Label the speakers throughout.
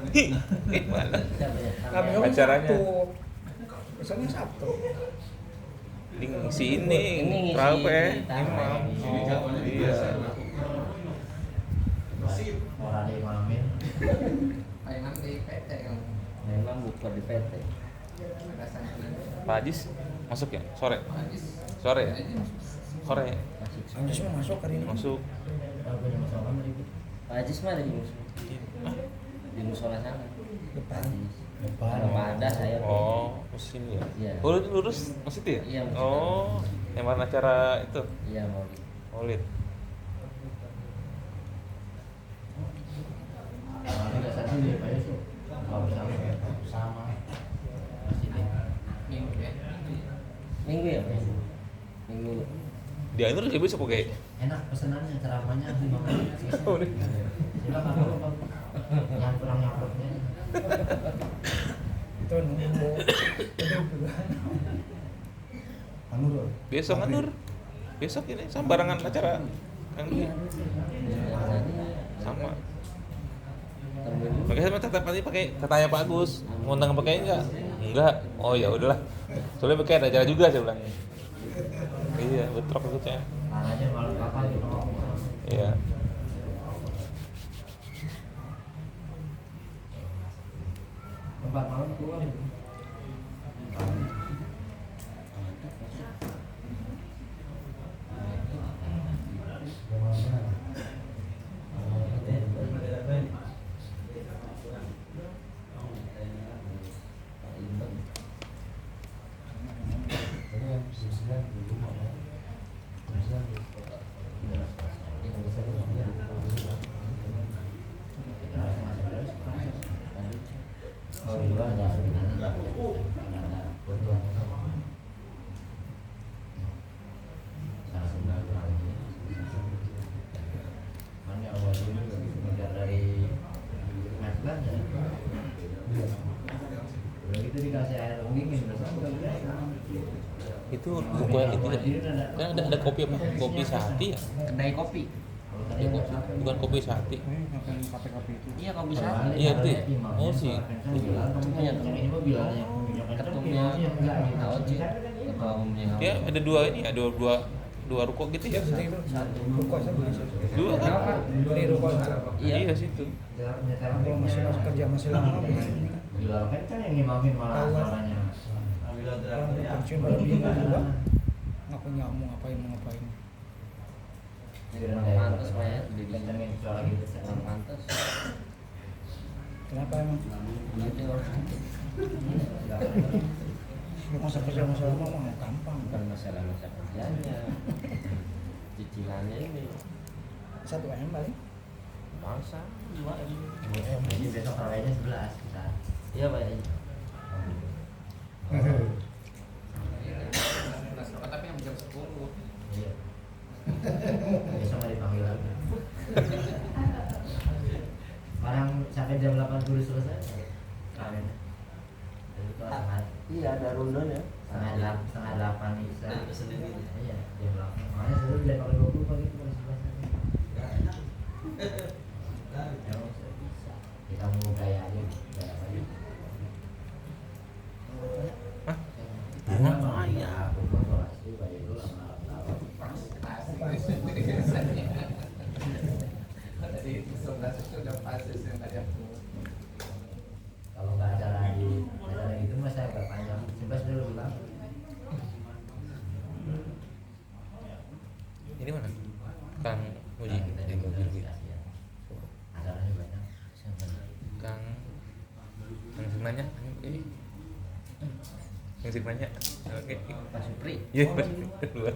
Speaker 1: Gimana?
Speaker 2: Kami
Speaker 1: Acaranya
Speaker 2: misalnya Sabtu.
Speaker 1: si ini Rape Imam. Iya.
Speaker 3: Orang di Mamin.
Speaker 4: Memang di PT kan.
Speaker 3: Memang buka di PT.
Speaker 1: Pak Ajis masuk ya? Sore ya? Sore ya?
Speaker 2: Anjir semua masuk hari ini.
Speaker 1: Masuk.
Speaker 3: Pak Ajis mah ada di musola. Di musola sana.
Speaker 2: Depan.
Speaker 3: Kalau ada saya.
Speaker 1: Oh, mesin ya?
Speaker 3: Iya.
Speaker 1: Oh, lurus masih itu ya?
Speaker 3: Iya, masjid.
Speaker 1: Oh, yang mana acara itu?
Speaker 3: Iya mau di.
Speaker 1: Maulid.
Speaker 3: Minggu ya Pak? Minggu.
Speaker 1: Di Ainur juga bisa pakai.
Speaker 3: Enak pesenannya ceramahnya 5 menit.
Speaker 1: Oh, nih.
Speaker 3: Silakan yang kurang nyampernya.
Speaker 2: Itu nunggu. Anur.
Speaker 1: Besok Ainur. Besok ini sama barengan acara yang dulu. Sama. Pakai sama tetap nanti pakai katanya Pak Agus. Ngundang pakai enggak? Enggak. Oh ya udahlah. Soalnya pakai ada acara juga saya bilang. Iya, betrok ikutnya.
Speaker 3: Tangannya malu kapal gitu.
Speaker 1: Iya.
Speaker 3: Tempat malam keluar.
Speaker 1: Itu buku yang itu kan ada kopi apa? Kopi Sati ya?
Speaker 4: Kedai kopi.
Speaker 1: Ya, bukan kopi Sati.
Speaker 2: Ngapain kafe-kafe itu?
Speaker 4: Iya kopi sate.
Speaker 1: Iya itu ya? Oh sih.
Speaker 4: Punya ketumnya tahun sih. Ketua umumnya.
Speaker 1: Dia ada dua ini, ada dua ruko gitu ya?
Speaker 2: Ruko sama.
Speaker 1: Dua kan?
Speaker 2: Di ruko.
Speaker 1: Iya situ.
Speaker 2: Kalau masih kerja masih lama begini kan.
Speaker 3: Bilal kan yang ngimamin malah suaranya.
Speaker 2: Orang pensiun baru bingung juga. Nggak punya mau ngapain.
Speaker 4: Pantes Pak ya.
Speaker 3: Dikencengin suara gitu.
Speaker 4: Pantes.
Speaker 2: Kenapa emang?
Speaker 4: Gitu orang.
Speaker 2: Masa kerja masa lama mah gampang.
Speaker 4: Bukan masalah masa kerjanya. Cicilannya ini.
Speaker 2: 1 M paling.
Speaker 4: Masa 2 M.
Speaker 3: Ini besok rawainya 11 kita.
Speaker 4: Iya Pak. Tapi yang jam 10.
Speaker 3: Iya. Besok nggak dipanggil lagi. Orang sampai jam 8 dulu selesai. Kalian.
Speaker 4: Iya ada rundon ya.
Speaker 3: Setengah 8 bisa. Iya, jam 8. Makanya saya udah pakai 20 pagi itu kalau 11. Bisa. Kita mau gaya aja. Gaya apa aja.
Speaker 1: Hah?
Speaker 3: Nah, ya, aku foto asli bayi dulu lama-lama. Kalau nggak acara itu mas saya nggak panjang. 11 dulu bilang.
Speaker 1: Ini mana? Kang Muji.
Speaker 3: Nah, kita
Speaker 1: Yang mobil gitu.
Speaker 3: acaranya banyak.
Speaker 1: Kang Sirnanya. Yang Sirnanya. Oke.
Speaker 4: Pak Supri.
Speaker 1: Iya. Luar.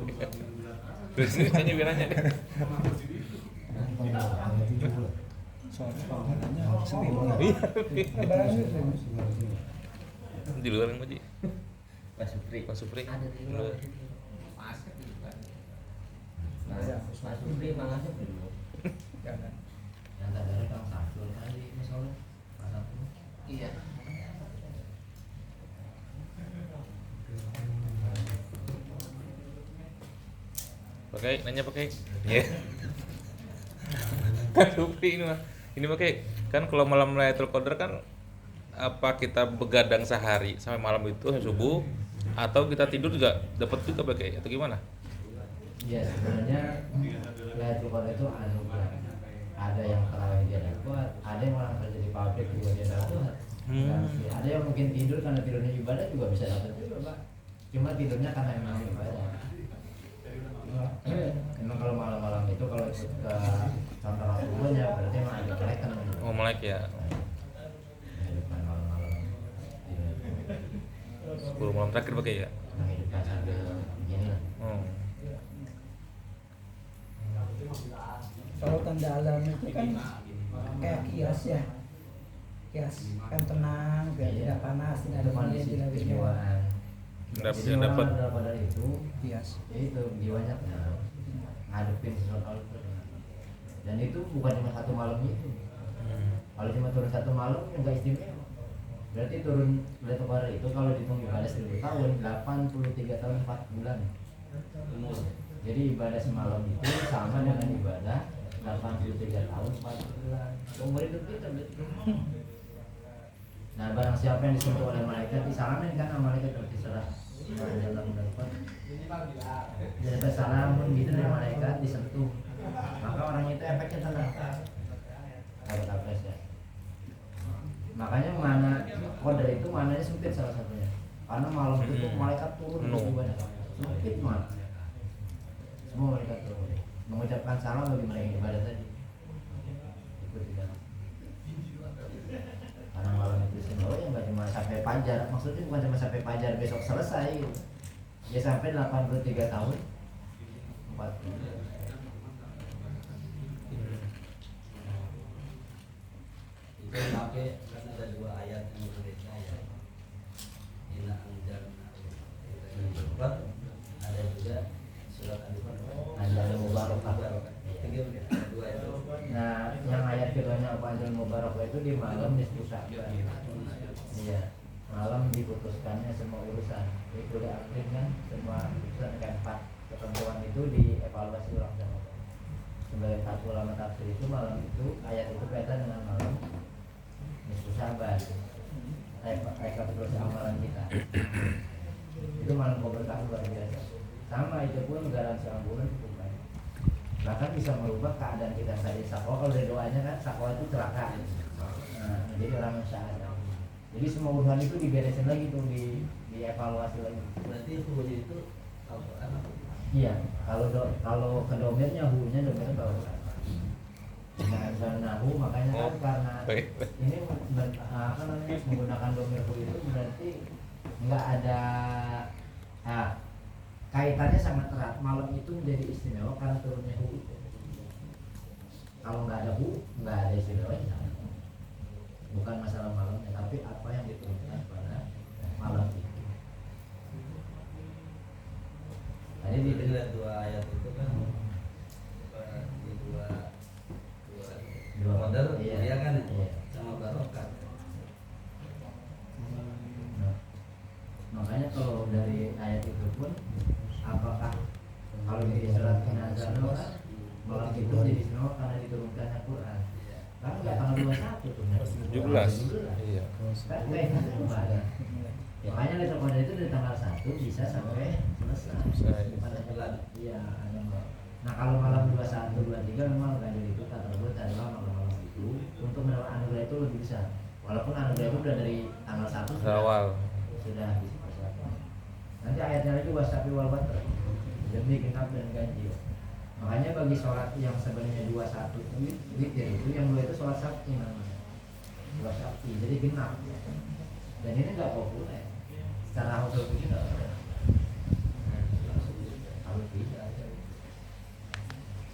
Speaker 1: Terus tanya biar nanya deh.
Speaker 2: Soalnya kalau nanya sendiri.
Speaker 1: Iya. Di luar yang Muji.
Speaker 4: Pak Supri.
Speaker 1: Pak Supri.
Speaker 4: Ada di
Speaker 1: Di
Speaker 4: luar.
Speaker 1: luar.
Speaker 4: Pak Supri mangasnya belum.
Speaker 2: Jangan.
Speaker 3: Yang tak ada Kang Sabtul kali misalnya. Kang Sabtul.
Speaker 4: Iya. Iya.
Speaker 1: Pakai nanya pakai. Iya. Kang Supri ini mah. Ini pakai Kan kalau malam Lailatul Qadar kan apa kita begadang sehari sampai malam itu sampai subuh atau kita tidur juga dapat juga pakai atau gimana?
Speaker 3: Iya sebenarnya Lailatul Qadar itu anugerah. Ada yang terawih dia dapat, ada yang orang kerja di pabrik juga dia dapat. Ada yang mungkin tidur karena tidurnya ibadah juga bisa dapat juga Pak. Cuma tidurnya karena memang ibadah. Emang kalau malam-malam itu kalau ikut ke contoh Rasulullah berarti emang ada malaikat.
Speaker 1: Oh melek ya.
Speaker 3: Kehidupan malam-malam.
Speaker 1: 10 malam terakhir pakai ya.
Speaker 3: Kehidupan sambil begini lah.
Speaker 1: Oh.
Speaker 2: Kalau tanda alam itu kan kayak kias ya, kias kan tenang, biar tidak panas, tidak
Speaker 3: Itu
Speaker 2: ada
Speaker 3: kondisi
Speaker 2: dingin, tidak hujan.
Speaker 3: kejiwaan.
Speaker 1: Dapat
Speaker 3: Jadi
Speaker 1: yang
Speaker 3: orang
Speaker 1: dapat.
Speaker 3: Lailatul Qadar itu
Speaker 2: Kias.
Speaker 3: ya itu jiwanya tenang, ngadepin sesuatu hal itu. Dan itu bukan cuma satu malam itu. Kalau cuma turun satu malam yang nggak istimewa. Berarti turun Lailatul Qadar itu kalau dihitung ibadah 1000 tahun, 83 tahun 4 bulan. Jadi ibadah semalam itu sama dengan ibadah 83 tahun 4 bulan. Umur hidup kita berarti. Nah barang siapa yang disentuh oleh malaikat disalamin kan sama malaikat berarti serah. Dalam dapat. Jadi salamun gitu dari malaikat disentuh. Maka orang itu efeknya tenang. Dapat apres ya. Makanya mana Qadar itu mananya sempit salah satunya. Karena malam itu tuh malaikat turun ke ibadah. Sempit mana? Semua malaikat turun. Mengucapkan salam bagi mereka yang ibadah tadi. Ikut di dalam. Karena malam itu istimewa ya nggak cuma sampai fajar. Maksudnya bukan cuma sampai fajar besok selesai. Ya sampai 83 tahun. 4
Speaker 4: Itu pakai karena ada dua ayat yang berbeda ya. Inna anzalna ada juga surat Al-Baqarah.
Speaker 3: ada mubarakah.
Speaker 4: Tiga ada dua itu.
Speaker 3: Nah, yang ayat keduanya apa anjal mubarakah itu di malam nisfu Sya'ban. Iya, malam diputuskannya semua urusan. Itu diakhir kan semua urusan kan 4 ketentuan itu dievaluasi ulang sama Allah. Sebagai satu ulama tafsir itu malam itu ayat itu kaitan dengan malam nisfu Sya'ban. Rekapitulasi amalan kita. Itu malam berkah luar biasa. Sama itu pun garansi ampunan cukup banyak. Bahkan bisa merubah keadaan kita tadi sakwa. Kalau dari doanya kan sakwa itu celaka. Nah, jadi orang syahadat. Jadi semua urusan itu diberesin lagi tuh, dievaluasi lagi.
Speaker 4: Berarti hukumnya itu Al-Quran.
Speaker 3: Iya, kalau ke domirnya hunya domirnya bawah. Nah, nahu makanya kan karena
Speaker 1: Baik.
Speaker 3: ini apa namanya menggunakan domir hu itu berarti nggak ada kaitannya sangat erat. Malam itu menjadi istimewa karena turunnya hu itu. Kalau nggak ada hu, nggak ada istimewanya. Bukan masalah malamnya, tapi apa yang diturunkan pada malam itu. Tadi
Speaker 4: Jadi
Speaker 3: di
Speaker 4: lihat dua ayat itu kan di dua Qadar dia kan
Speaker 3: iya.
Speaker 4: sama barokah.
Speaker 3: Nah, makanya kalau dari ayat itu pun apakah kalau di surat An-Nazl malam itu jadi istimewa karena diturunkan Al-Quran. Kan nggak tanggal 21 tuh.
Speaker 1: 17. Iya.
Speaker 3: Kan kaitannya nggak ada. Makanya Lailatul Qadar itu dari tanggal 1 bisa sampai selesai. Pada bulan. Iya, ada Mbak. Nah, kalau malam 21, 23 memang ganjil itu tersebut adalah malam-malam itu untuk mendapat anugerah itu lebih besar. Walaupun anugerah itu udah dari tanggal 1
Speaker 1: Awal.
Speaker 3: sudah dipersiapkan. Nanti ayatnya lagi wasabi wal watr demi genap dan ganjil. Makanya bagi sholat yang sebenarnya 21 witir itu yang 2 itu sholat sakti namanya. Sholat sakti, jadi genap. Dan ini nggak populer. Secara usul fikih nggak populer. Kalau tidak,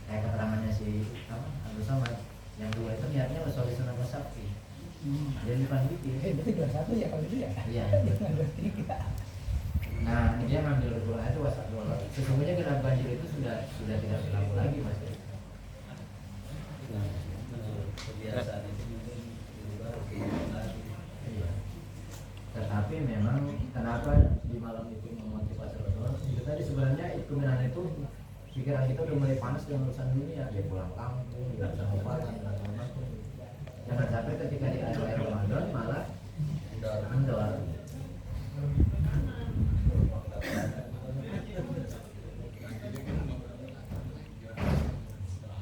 Speaker 3: kayak keterangannya si Abdul Samad yang 2 itu niatnya sholat sunnah sakti. Jadi bukan witir.
Speaker 2: Berarti 21 ya kalau itu ya?
Speaker 3: Iya.
Speaker 2: Jangan 23.
Speaker 3: Nah, dia ngambil Quran itu wasat dulu. Sesungguhnya genap ganjil itu sudah tidak berlaku lagi, Mas.
Speaker 4: Kebiasaan itu mungkin berubah lagi.
Speaker 3: Iya. Tetapi memang kenapa di malam itu memotivasi Rasulullah? Itu tadi sebenarnya kebenaran itu pikiran kita udah mulai panas dengan urusan dunia. Dia pulang kampung, dia sama paling, jangan sampai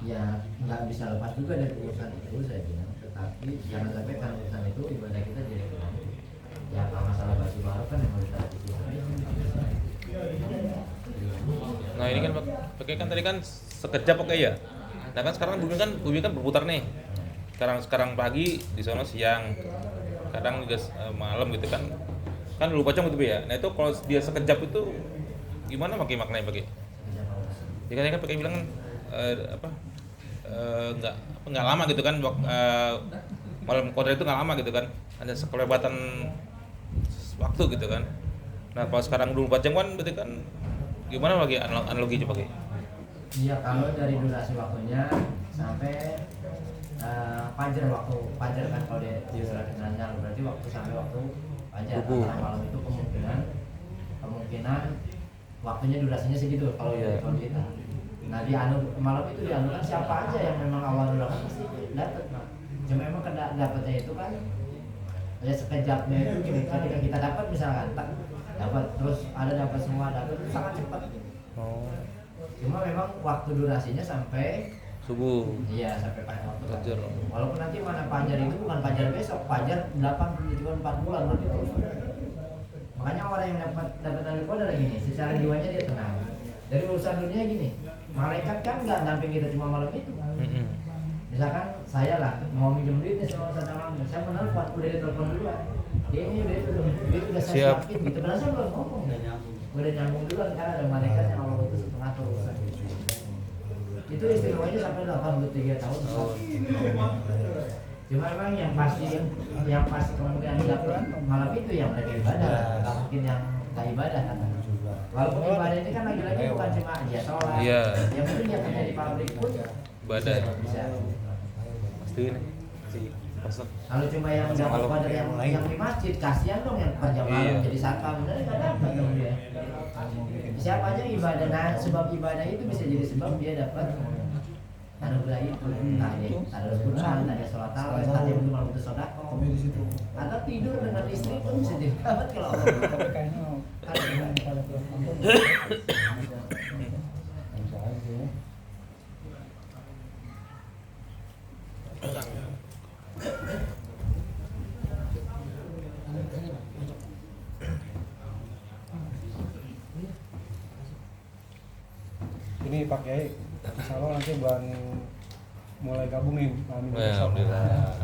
Speaker 3: ya nggak bisa lepas juga dari urusan itu saya bilang, tetapi jangan sampai kan urusan itu ibadah kita jadi kurang. Ya kalau masalah baju baru kan yang harus ada
Speaker 1: Nah ini kan pakai kan tadi kan sekejap pakai ya. Nah kan sekarang bumi kan berputar nih. Sekarang pagi di sono siang, kadang juga malam gitu kan. Kan dulu pocong gitu ya. Nah itu kalau dia sekejap itu gimana pakai maknanya pakai? Ya kan pakai bilang kan nggak lama gitu kan malam kodrat itu nggak lama gitu kan, hanya sekelebatan waktu gitu kan. Nah kalau sekarang 24 jam kan berarti kan gimana lagi analogi coba pakai?
Speaker 3: Iya, kalau dari durasi waktunya sampai fajar kan kalau di surat An-Nahl berarti waktu sampai waktu fajar. Antara malam itu kemungkinan waktunya durasinya segitu kalau
Speaker 1: Iya.
Speaker 3: kita. Nah di malam itu dianukan siapa aja yang memang awal dulu pasti dapat. Cuma memang dapatnya itu kan ya sekejapnya itu ketika kita dapat misalkan dapat terus dapat semua dapat sangat cepat.
Speaker 1: Oh.
Speaker 3: Cuma memang waktu durasinya sampai
Speaker 1: Subuh.
Speaker 3: iya sampai waktu
Speaker 1: Fajar.
Speaker 3: walaupun nanti mana fajar itu bukan fajar besok, fajar 4 bulan berarti terus. Makanya orang yang dapat dari qadar gini, secara jiwanya dia tenang. Dari urusan dunia gini, malaikat kan nggak damping kita cuma malam itu. Misalkan saya lah mau minjem duit nih sama Ustaz Alam, saya menelpon, udah ditelepon duluan. Dia ini udah saya
Speaker 1: Siap.
Speaker 3: siapin gitu, padahal saya belum ngomong. Udah nyambung duluan karena ada malaikat yang Allah itu mengatur urusan itu istimewanya sampai 83 tahun.
Speaker 1: Oh.
Speaker 3: Cuma memang yang pasti kemungkinan dilakukan malam itu yang mereka ibadah, nggak mungkin yang tak ibadah kan. Walaupun ibadah ini kan lagi-lagi bukan cuma dia sholat,
Speaker 1: Iya.
Speaker 3: yang penting dia kerja di pabrik pun
Speaker 1: Ibadah.
Speaker 3: bisa.
Speaker 1: Pasti ini si pasang.
Speaker 3: Kalau cuma yang dapat pada yang di masjid, kasihan dong yang kerja malam
Speaker 1: Iya.
Speaker 3: jadi satpam, benar nggak dapat dong dia. Siapa aja yang ibadah, nah sebab ibadah itu bisa jadi sebab dia dapat anugerah itu. Entah dia ada Al-Quran, ada sholat tarawih, entah dia belum butuh sedekah, atau tidur dengan istri pun bisa dapat kalau Allah.
Speaker 2: Tapi kayaknya ada yang pada belum ampun.
Speaker 5: Ini Pak Kiai, insya Allah nanti bulan mulai gabung nih. Amin.
Speaker 1: Ya, alhamdulillah.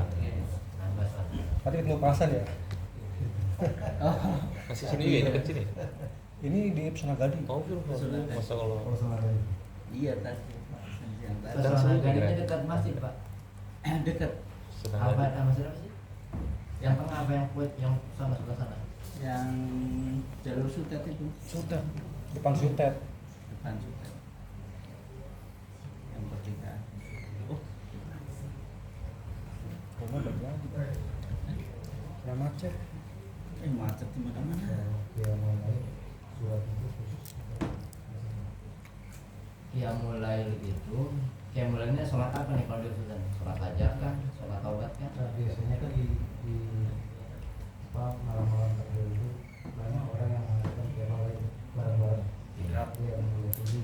Speaker 5: Tadi ketemu Pasan ya?
Speaker 1: Masih sini juga ini kan sini.
Speaker 5: Ini di Pesona Gadi.
Speaker 1: Oh, masa kalau
Speaker 4: Iya tadi.
Speaker 3: Pesona Gadinya dekat masjid Pak.
Speaker 4: Dekat.
Speaker 1: senang
Speaker 3: Apa
Speaker 1: aja.
Speaker 3: nama siapa sih? Yang tengah apa yang kuat yang sana sebelah sana?
Speaker 4: Yang jalur Sutet itu.
Speaker 5: Sutet, depan Sutet.
Speaker 4: Depan Sutet. Yang pertigaan. Oh,
Speaker 5: Rumah balik lagi. Ya macet.
Speaker 4: macet di mana-mana.
Speaker 3: Ya mulai itu, kayak mulainya sholat apa nih kalau di Sudan? Sholat hajat kan, sholat taubat kan?
Speaker 6: Biasanya kan di malam-malam takbir itu banyak orang yang mengatakan dia mau bareng-bareng.
Speaker 3: Iya.
Speaker 6: Dia mulai tinggi,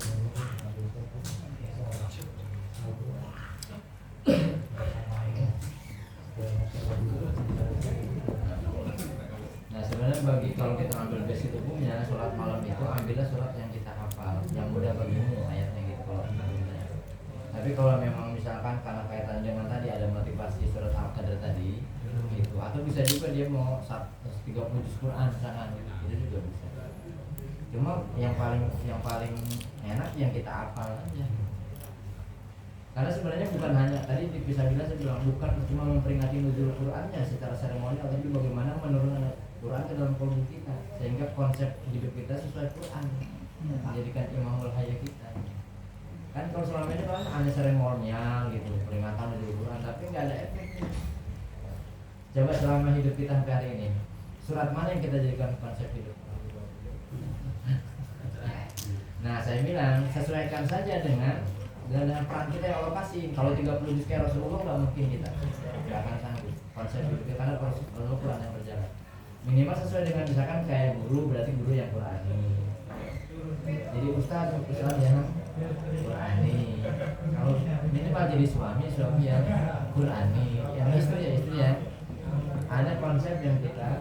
Speaker 3: Nah sebenarnya bagi kalau kita ambil basic hukumnya sholat malam itu ambillah sholat yang kita hafal, yang mudah bagimu ayatnya gitu kalau kita. Tapi kalau memang misalkan karena kaitan dengan tadi ada motivasi surat Al-Qadr tadi gitu, atau bisa juga dia mau 30 juz Quran misalkan gitu, itu juga bisa. Cuma yang paling enak yang kita hafal aja. Karena sebenarnya bukan hanya tadi bisa bilang saya bilang bukan cuma memperingati nuzul Qurannya secara seremonial, tapi bagaimana menurunkan Quran ke dalam kolom kita sehingga konsep hidup kita sesuai Quran, menjadikan imamul hayat kita. Kan kalau selama ini kan hanya seremonial gitu, peringatan nuzul Quran, tapi nggak ada efeknya. Coba selama hidup kita sampai hari ini, surat mana yang kita jadikan konsep hidup? Nah saya bilang sesuaikan saja dengan peran kita yang Allah kasih. Kalau 30 juz kayak Rasulullah nggak mungkin kita nggak akan sanggup konsep hidup kita karena Rasulullah Quran yang berjalan. Minimal sesuai dengan misalkan kayak guru berarti guru yang Qurani. Jadi ustaz yang Qurani. Kalau minimal jadi suami yang Qurani, yang istri ya. Ada konsep yang kita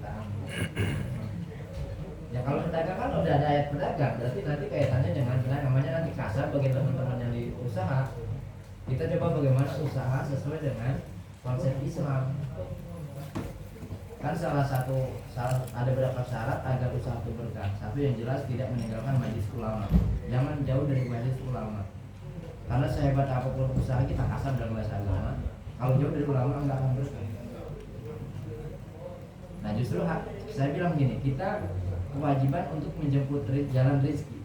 Speaker 3: ambil. Ya kalau pedagang kan udah ada ayat pedagang, berarti nanti kaitannya dengan namanya nanti kasar bagi teman-teman yang di usaha. Kita coba bagaimana usaha sesuai dengan konsep Islam. Kan salah satu ada beberapa syarat agar usaha itu berkah. Satu yang jelas tidak meninggalkan majelis ulama. Jangan jauh dari majelis ulama. Karena sehebat apapun usaha kita kasar dalam bahasa agama, kalau jauh dari ulama enggak akan berkah. Nah justru saya bilang gini, kita kewajiban untuk menjemput jalan rezeki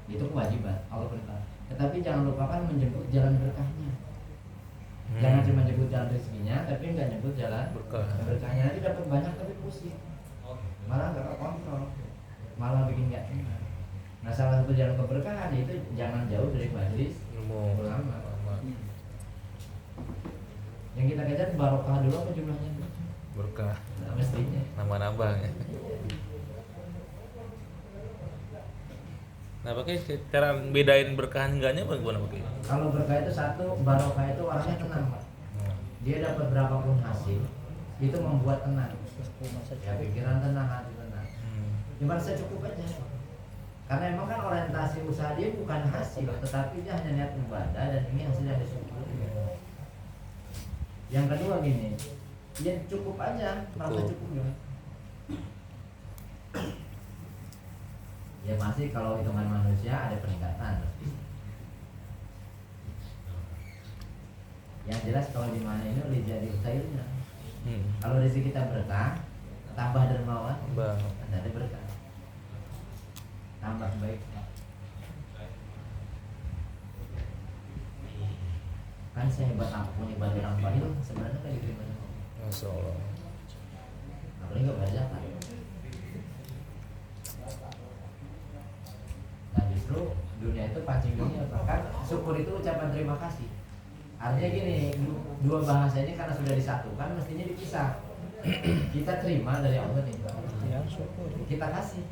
Speaker 3: itu kewajiban Allah perintah. Tetapi jangan lupakan menjemput jalan berkahnya. Jangan cuma jemput jalan rezekinya, tapi nggak jemput jalan berkahnya. Nanti dapat banyak tapi pusing, malah nggak terkontrol, malah bikin nggak enak. Nah salah satu jalan keberkahan itu jangan jauh dari majelis ulama. Yang kita kejar barokah dulu apa jumlahnya?
Speaker 1: Berkah.
Speaker 3: Nah, mestinya.
Speaker 1: Nambah-nambah ya. Nah, pakai cara bedain berkah enggaknya bagaimana pakai?
Speaker 3: Kalau berkah itu satu, barokah itu orangnya tenang, Pak. Dia dapat berapapun hasil, itu membuat tenang. Ya pikiran tenang, hati tenang. Ya merasa cukup aja. Karena emang kan orientasi usaha dia bukan hasil, tetapi dia hanya niat ibadah dan ini hasilnya disyukuri. Yang kedua gini, ya cukup aja, merasa cukup ya. Ya pasti kalau hitungan manusia ada peningkatan. Yang jelas kalau di mana ini udah jadi khairnya. Kalau rezeki kita berkah, tambah dermawan, ada berkah, tambah baik. Kan sehebat apapun ibadah orang baik sebenarnya kayak diterima.
Speaker 1: Masya Allah.
Speaker 3: Apalagi nggak berzakat. Nah justru dunia itu pancing dunia, kan syukur itu ucapan terima kasih. Artinya gini, dua bahasa ini karena sudah disatukan mestinya dipisah. Kita terima dari Allah nih,
Speaker 2: Ya, syukur.
Speaker 3: kita kasih,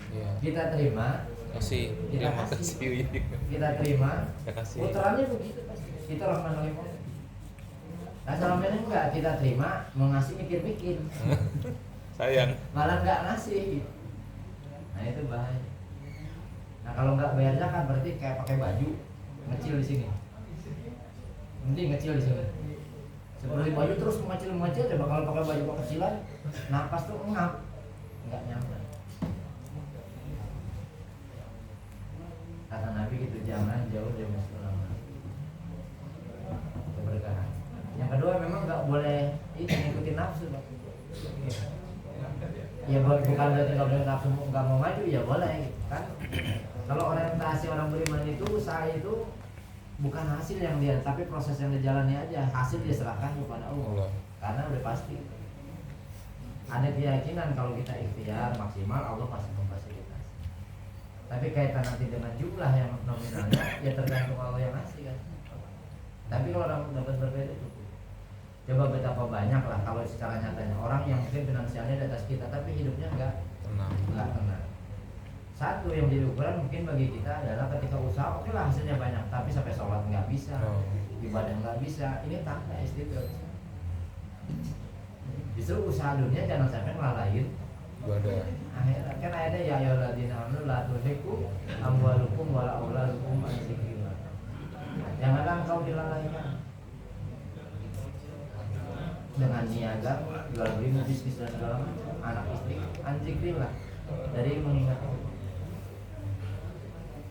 Speaker 1: Iya.
Speaker 3: kita terima,
Speaker 1: Kasih.
Speaker 3: Kita
Speaker 1: Terima
Speaker 3: kasih.
Speaker 1: kasih.
Speaker 3: kita terima.
Speaker 1: Ya kasih.
Speaker 3: Puterannya begitu pasti. Itu Rahman Rahim. Nah selama ini enggak kita terima, mau ngasih mikir-mikir,
Speaker 1: Sayang.
Speaker 3: malah enggak ngasih. Nah itu bahaya. Nah kalau nggak bayar zakat berarti kayak pakai baju ngecil di sini. Mending ngecil di sini. Seperti baju terus mengecil coba kalau pakai baju kecilan, napas tuh ngap, nggak nyaman. Kata Nabi gitu, jangan jauh dari masjid ulama. Keberkahan. Yang kedua memang nggak boleh itu ngikutin nafsu, Pak. Ya bukan berarti nggak boleh nafsu nggak mau maju, ya boleh kan. Kalau orientasi orang beriman itu usaha itu bukan hasil yang dia, tapi proses yang dijalani aja. Hasil dia serahkan kepada Allah. Karena udah pasti. Ada keyakinan kalau kita ikhtiar maksimal Allah pasti memfasilitasi. Tapi kaitan nanti dengan jumlah yang nominalnya ya tergantung Allah yang ngasih kan. Tapi kalau orang dapat berbeda itu, coba betapa banyak lah kalau secara nyatanya orang yang mungkin finansialnya di atas kita tapi hidupnya enggak tenang. Satu yang jadi ukuran mungkin bagi kita adalah ketika usaha oke lah hasilnya banyak tapi sampai sholat nggak bisa, ibadah nggak bisa, ini tanda istiqomah. Justru usaha dunia jangan sampai ngelalain
Speaker 1: Ibadah.
Speaker 3: akhirat. Kan ada ya ayyuhalladzina amanu la tulhikum amwalukum wala auladukum an dzikrillah. Janganlah engkau dilalaikan dengan niaga, jual beli, bisnis dan segala macam, anak istri, an dzikrillah, dari mengingat Allah.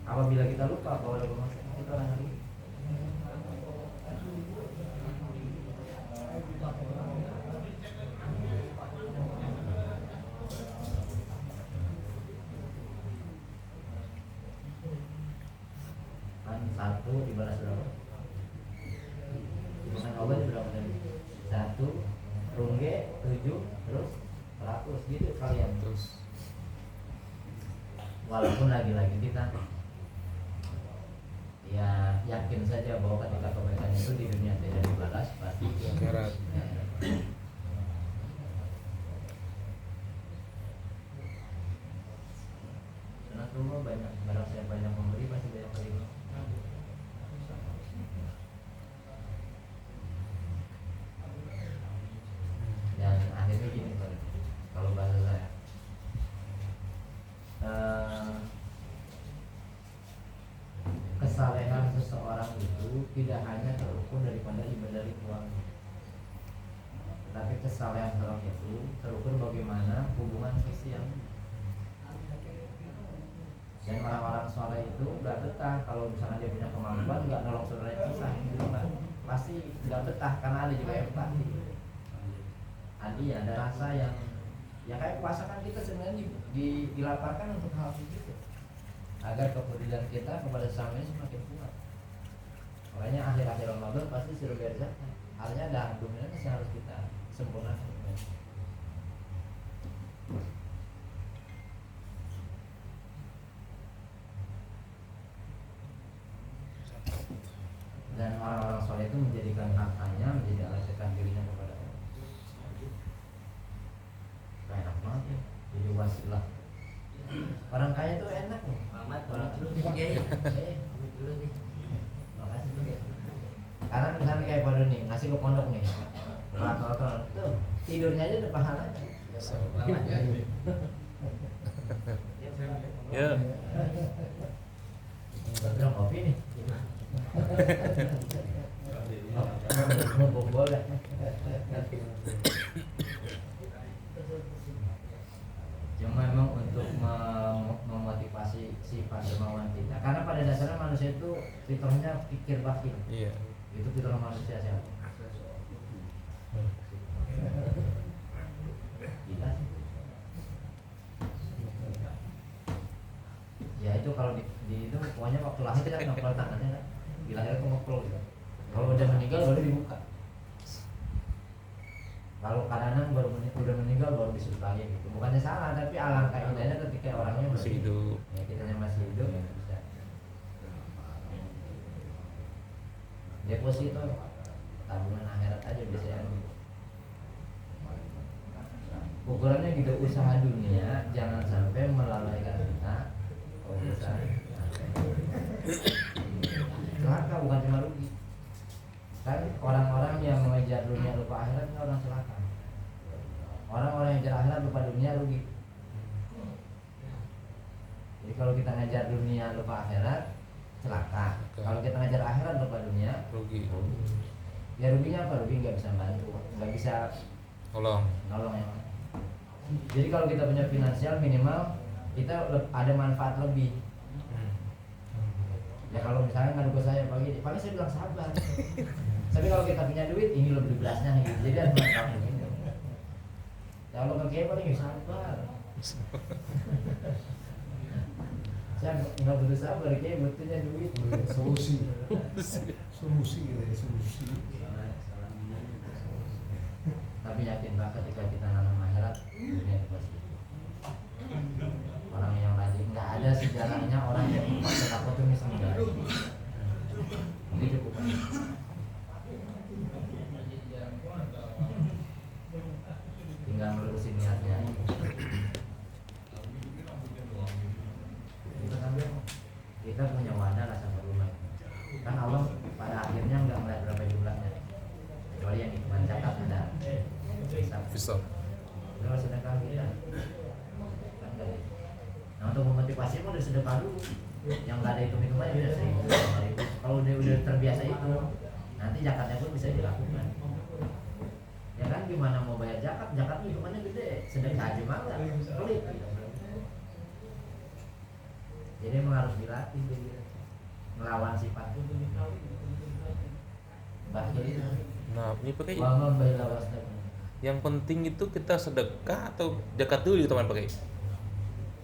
Speaker 3: Apabila kita lupa bahwa ada bermaksud, kita lagi. Kan satu dibalas berapa? Bukan Allah itu berapa tadi? 1 rungge 7 terus 100 gitu kalian.
Speaker 1: Terus
Speaker 3: Walaupun lagi-lagi kita ya yakin saja bahwa ketika kebaikan itu di dunia tidak dibalas pasti
Speaker 1: akhirat.
Speaker 3: Sunatullah banyak, barang saya banyak memberi pasti banyak terima. terukur daripada ibadah ritual. Tapi kesalahan orang itu terukur bagaimana hubungan sosial. Dan orang-orang soleh itu nggak betah kalau misalnya dia punya kemampuan nggak nolong saudara yang susah gitu kan, pasti nggak betah karena ada juga empati. Ada rasa yang ya kayak puasa kan kita sebenarnya dilaparkan untuk hal begitu agar kepedulian kita kepada sesama ini semakin kuat. Makanya akhir-akhir Ramadan pasti suruh berzakat. Halnya ada dominannya yang harus kita sempurnakan. Dan orang-orang soleh itu menjadikan hartanya menjadi alat dekat dirinya kepada Allah. Enak banget ya, jadi wasilah. Orang kaya itu enak nih.
Speaker 4: Muhammad, pamit dulu nih Kiai. Pamit dulu nih.
Speaker 3: Makasih dulu ya. Karena misalnya kayak pada nih ngasih ke pondok nih, rata-rata tuh tidurnya aja udah pahalanya.
Speaker 1: Ya.
Speaker 3: Udah kopi nih. Mau boleh. Cuma memang untuk memotivasi sifat dermawan kita. Karena pada dasarnya manusia itu fitrahnya pikir bakhil.
Speaker 1: Iya.
Speaker 3: Itu fitrah manusia siapa? Gila sih. Ya itu kalau di itu pokoknya waktu lahir kita ngobrol tangannya kan. Di lahir itu ngobrol gitu. Kalau udah meninggal baru dibuka. Kalau kadang-kadang udah meninggal baru disuruh lagi gitu. Bukannya salah, tapi alangkah indahnya ketika orangnya
Speaker 1: Masih hidup.
Speaker 3: Ya kitanya masih hidup ya bisa. Deposito tabungan akhirat aja biasanya gitu. Ukurannya gitu, usaha dunia jangan sampai melalaikan kita. Kalau usaha celaka bukan cuma rugi. Kan orang-orang yang mengejar dunia lupa akhirat itu orang celaka. Orang-orang yang ngejar akhirat lupa dunia rugi. Jadi kalau kita ngejar dunia lupa akhirat celaka. Kalau kita ngejar akhirat lupa dunia
Speaker 1: Rugi.
Speaker 3: ya ruginya apa? Rugi nggak bisa bantu, nggak bisa
Speaker 1: Tolong.
Speaker 3: nolong yang. Jadi kalau kita punya finansial minimal kita ada manfaat lebih. Ya kalau misalnya ngadu ke saya pagi saya bilang sabar. Tapi kalau kita punya duit ini lebih belasnya gitu. Jadi ada manfaat begini. Kalau ke paling sabar. Saya nggak butuh sabar, kayak butuhnya duit.
Speaker 5: Solusi gitu ya, solusi.
Speaker 3: Tapi yakin banget ketika kita nanam akhirat dunia itu pasti. Orang yang rajin nggak ada sejarahnya orang yang pakai takut itu misalnya. Ini cukup. Tinggal melurusin niatnya. Itu kan kita punya wadah lah sama rumah. Kan Allah pada akhirnya nggak melihat berapa jumlahnya, kecuali yang iman zakat ada.
Speaker 1: Bisa.
Speaker 3: Kalau sedekah kita kan nggak ada. Nah untuk memotivasi pun udah sedekah dulu. Yang nggak ada hitung-hitungannya udah 1.000, 5.000. Kalau udah terbiasa itu, nanti zakatnya pun bisa dilakukan. Ya kan gimana mau bayar zakat? Zakat hitungannya gede, sedekah aja malah pelit. Jadi emang harus dilatih jadi melawan sifat itu. Bakhil.
Speaker 1: Nah, ini pakai
Speaker 3: Wa ma baila wasna.
Speaker 1: yang penting itu kita sedekah atau zakat dulu gitu teman pakai.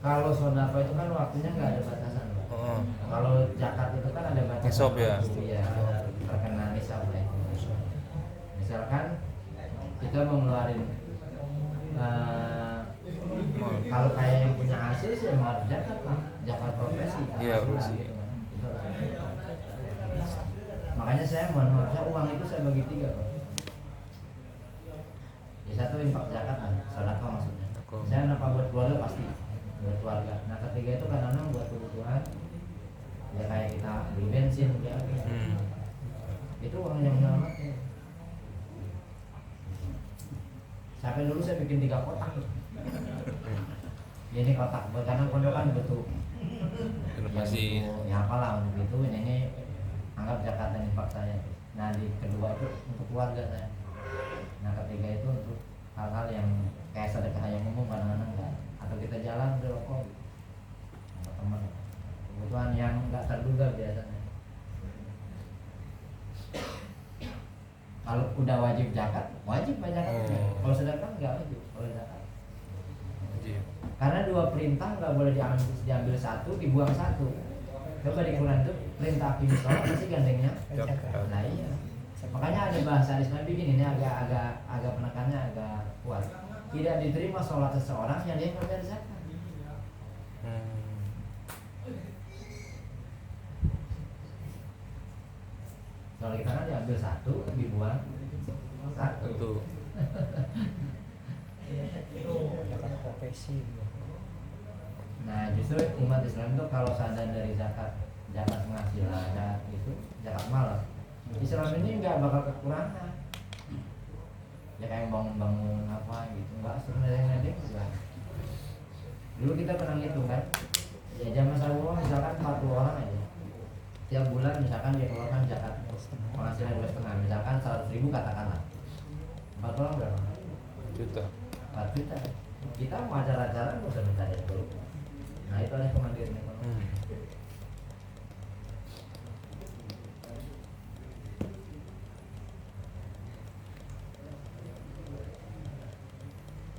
Speaker 3: Kalau sedekah itu kan waktunya nggak ada batasan, Pak.
Speaker 1: Oh.
Speaker 3: Kalau zakat itu kan ada batasan.
Speaker 1: Nisab ya?
Speaker 3: Iya, terkena nisab ya. Misalkan kita mau ngeluarin kalau kayak yang punya hasil sih emang harus zakat, Pak. Zakat profesi.
Speaker 1: Iya, profesi.
Speaker 3: Gitu. Makanya saya mohon maaf, uang itu saya bagi 3, Pak. Ya satu infak zakat, sedekah maksudnya. Saya nafkah buat keluarga pasti, buat keluarga. Nah ketiga itu kadang-kadang buat kebutuhan, ya kayak kita beli bensin, ya. Itu uang yang nyelamatnya. Sampai dulu saya bikin 3 kotak. Ini kotak, karena pondok kan butuh.
Speaker 1: Inovasi.
Speaker 3: Ya apalah untuk itu, ini anggap zakat dan infak saya. Nah di kedua itu untuk keluarga saya. Nah ketiga itu untuk hal-hal yang kayak sedekah yang umum kadang-kadang enggak, atau kita jalan ke rokok gitu, sama teman, kebutuhan yang nggak terduga biasanya. Kalau udah wajib zakat, wajib bayar zakat.
Speaker 1: Oh.
Speaker 3: Kalau sedekah nggak wajib kalau zakat.
Speaker 1: Wajib.
Speaker 3: Karena dua perintah nggak boleh diambil satu, dibuang satu. Coba di Quran itu perintah aqimis sholat pasti gandengnya.
Speaker 1: Zakat.
Speaker 3: Nah iya. Makanya ada bahasa Islam begini, ini agak penekannya agak kuat. Tidak diterima sholat seseorang yang dia nggak bayar zakat. Kalau kita kan diambil satu, dibuang satu.
Speaker 1: Tentu.
Speaker 2: Zakat profesi.
Speaker 3: Nah justru umat Islam itu kalau sadar dari zakat penghasilan itu zakat malam, Islam ini nggak bakal kekurangan. Ya kayak bangun-bangun apa gitu, nggak sebenarnya juga. Dulu kita pernah ngitung kan, ya zaman Rasulullah misalkan 40 orang aja, tiap bulan misalkan dia keluarkan zakat penghasilan 2,5, misalkan 100.000 katakanlah, 40 orang berapa?
Speaker 1: Juta.
Speaker 3: 4 juta. Kita mau acara-acara nggak usah minta dari dulu. Nah itu adalah kemandirian ekonomi.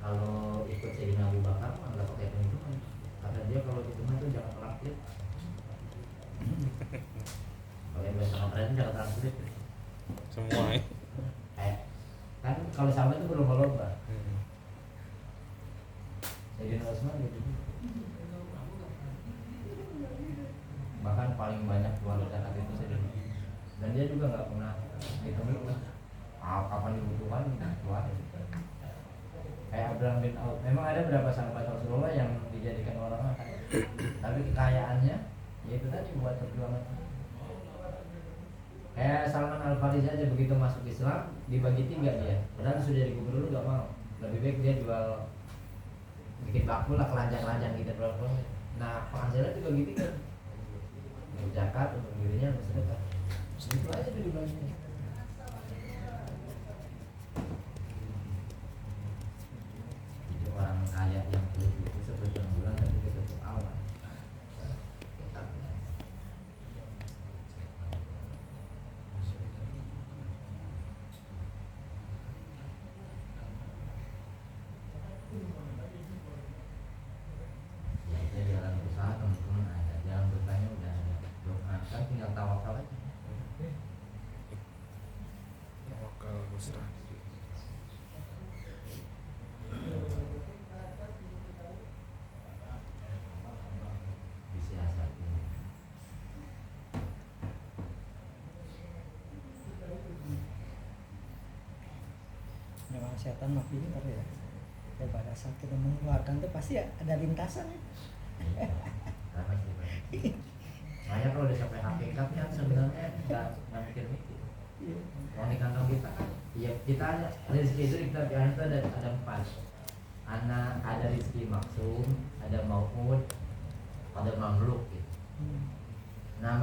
Speaker 3: Kalau ikut Sayyidina Abu Bakar mah nggak pakai perhitungan. Kata dia kalau hitungan itu jangan traktir. Kalau yang biasa ngomongin jangan traktir.
Speaker 1: Semua ya.
Speaker 3: Kan kalau sahabat itu berlomba-lomba. Sayyidina Utsman gitu. Bahkan paling banyak keluar zakat itu Sayyidina. Dan dia juga nggak pernah hitung-hitung. Kapan dibutuhkan keluar. Kayak Abraham bin Auf, memang ada beberapa sahabat Rasulullah yang dijadikan orang kaya, tapi kekayaannya yaitu tadi buat perjuangan. Kayak Salman Al Farisi aja begitu masuk Islam dibagi 3 dia, padahal sudah jadi gubernur nggak mau, lebih baik dia jual bikin bakul lah, kelanjang-kelanjang gitu berapa. Nah penghasilan dibagi 3, untuk zakat, untuk dirinya, untuk sedekah, itu aja tuh dibagi. Orang kaya yang itu seperti yang bilang tadi kita tuh awal. Ya itu jalan usaha teman-teman ada, jalan bertanya udah ada. Doa kan tinggal tawakal aja.
Speaker 1: Tawakal musrah.
Speaker 2: Memang setan mah pintar ya. Pada saat kita mengeluarkan itu pasti ada lintasan ya.
Speaker 3: Makanya kalau udah sampai hakikat kan sebenarnya nggak mikir-mikir. Kalau di kantong kita, ya kita ada rezeki itu di kitab itu ada 4. Ada rezeki maksum, ada maupun, ada mamluk gitu. Nah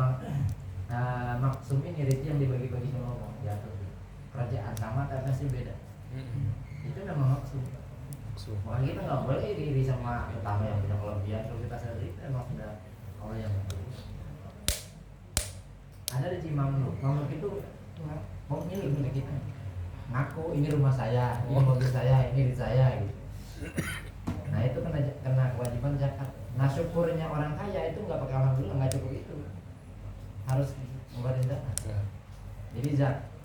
Speaker 3: maksum ini rezeki yang dibagi-bagi sama Allah di atas. Kerajaan sama tapi pasti beda. Itu memang maksum. Makanya kita nggak boleh iri sama tetangga yang punya kelebihan. Kalau kita sadar itu memang sudah Allah yang ngatur. Ada rezeki mamluk. Mamluk itu mau milik kita. Ngaku ini rumah saya, ini mobil saya, ini di saya gitu. Nah itu kena kewajiban zakat. Nah syukurnya orang kaya itu nggak pakai alhamdulillah, nggak cukup itu, harus ngeluarin zakat. Jadi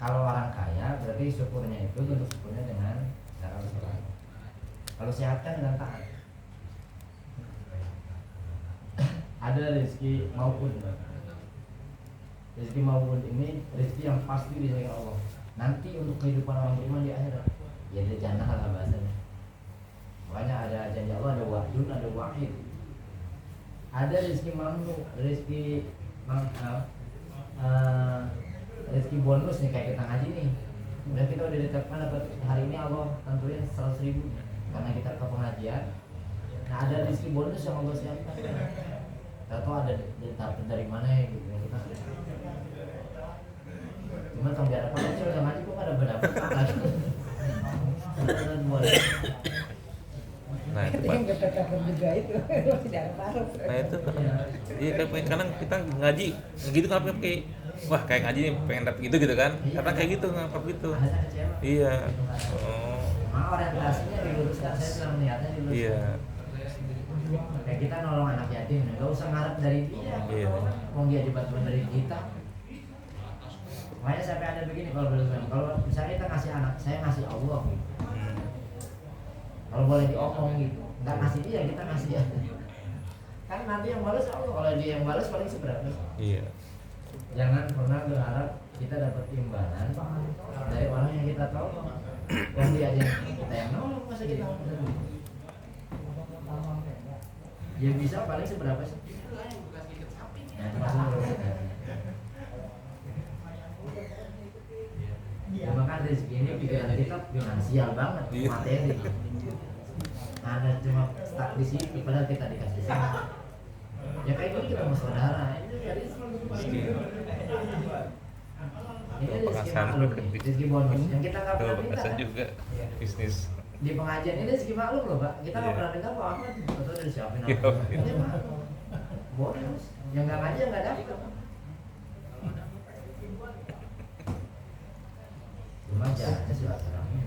Speaker 3: kalau orang kaya berarti syukurnya itu untuk syukurnya dengan zakat. Kalau sehat kan dengan taat. Ada rezeki maupun ini rezeki yang pasti disayang Allah. Nanti untuk kehidupan orang beriman di akhirat, ya ada jannah lah bahasanya. Makanya ada janji Allah, ada wa'dun, ada wa'id. Ada rezeki mamnu, rezeki bonus nih kayak kita ngaji nih. Udah kita udah ditetapkan dapat hari ini Allah tentuin 100.000 karena kita ke pengajian. Nah ada rezeki bonus yang Allah siapkan. Kita tahu ada dari mana ya gitu. Kita Cuma tong biar apa sih udah ngaji kok pada berdapat lagi.
Speaker 1: Nah itu
Speaker 2: Itu
Speaker 1: Pak.
Speaker 2: yang kata-kata juga itu tidak parah.
Speaker 1: Nah itu iya kan kadang kita ngaji gitu kan kayak wah kayak ngaji nih pengen dapet gitu gitu kan karena kayak gitu ngangkap gitu
Speaker 3: Ada kecewa.
Speaker 1: iya oh
Speaker 3: Cuma orientasinya diluruskan, saya bilang niatnya diluruskan.
Speaker 1: iya
Speaker 3: Kayak kita nolong anak yatim, nggak usah ngarep dari dia.
Speaker 1: Iya.
Speaker 3: Mau dia dibantuin dari kita. Makanya sampai ada begini kalau kalau misalnya kita ngasih anak, saya ngasih Allah.
Speaker 1: Hmm.
Speaker 3: Kalau boleh diomong gitu, nggak ngasih dia, kita ngasih ya. Kan nanti yang balas Allah, kalau dia yang balas paling seberapa.
Speaker 1: iya
Speaker 3: Jangan pernah berharap kita dapat imbalan dari orang yang kita tahu. Wong dia aja kita yang nolong, masa kita ya bisa paling seberapa sih? Nah, itu maksudnya. Cuma kan rezeki ini pikiran kita finansial banget,
Speaker 1: Iya.
Speaker 3: materi. Ada cuma stuck di situ, padahal kita dikasih sama. Ya kayak gini kita sama saudara, ini dari
Speaker 1: Rezeki.
Speaker 3: ini rezeki
Speaker 1: Penghasilan
Speaker 3: maklum,
Speaker 1: juga.
Speaker 3: rezeki bonus yang kita nggak
Speaker 1: Tuh
Speaker 3: pernah minta.
Speaker 1: bakasan
Speaker 3: Kan?
Speaker 1: juga bisnis
Speaker 3: Di pengajian ini rezeki maklum loh pak, kita nggak
Speaker 1: Iya.
Speaker 3: pernah minta apa-apa, betul dari siapin
Speaker 1: Iya.
Speaker 3: apa? Ini maklum. Bonus, yang nggak ngaji yang nggak dapat. Cuma jalannya silaturahmi,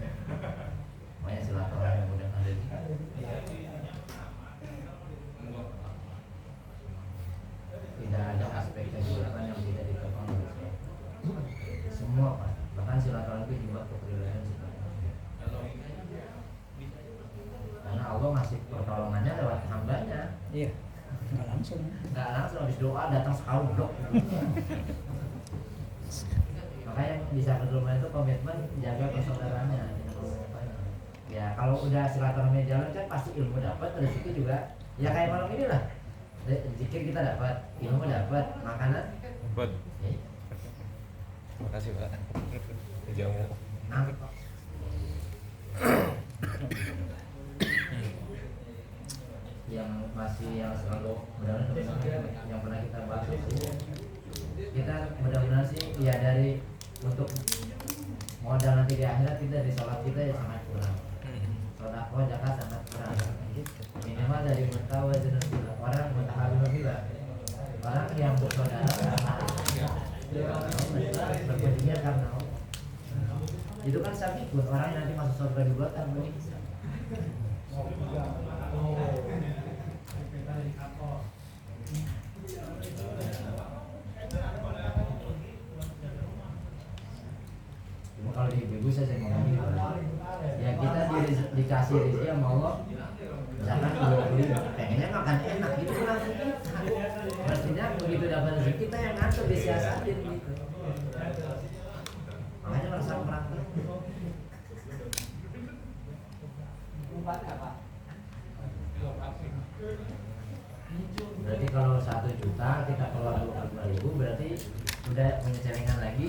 Speaker 3: banyak silaturahmi yang mudah ada di tidak ada aspek kehidupan yang tidak ditopang oleh Islam. Semua pak, bahkan silaturahmi juga kepribadian sebenarnya. Karena Allah ngasih pertolongannya lewat hambanya,
Speaker 2: Iya. Nggak langsung.
Speaker 3: nggak langsung habis doa datang sekali blok. Makanya di sahabat rumah itu komitmen jaga persaudaraannya. Ya kalau udah silaturahmi jalan kan pasti ilmu dapat, rezeki juga. Ya kayak malam ini lah, zikir kita dapat, ilmu dapat, makanan.
Speaker 1: buat
Speaker 3: Ya,
Speaker 1: makasih Pak jamu
Speaker 3: nah. Yang masih yang selalu benar-benar yang pernah kita bahas itu, kita benar-benar sih ya dari untuk modal nanti di akhirat kita dari sholat kita ya sangat kurang, sedekah zakat sangat kurang, minimal dari mutawazin bila orang mutahabin bila orang yang bersaudara karena berbeda karena Allah. Itu kan sabikun orang yang nanti masuk surga juga tanpa hisab. Cuma kalau di ibu saya ngomong gitu, ya kita dikasih rezeki sama Allah, misalkan 20, pengennya makan enak gitu langsung kita. Pastinya begitu dapat rezeki kita yang ngatur disiasatin gitu. Makanya merasa merangkak. Berarti kalau 1 juta kita keluar 25.000 berarti udah punya celengan lagi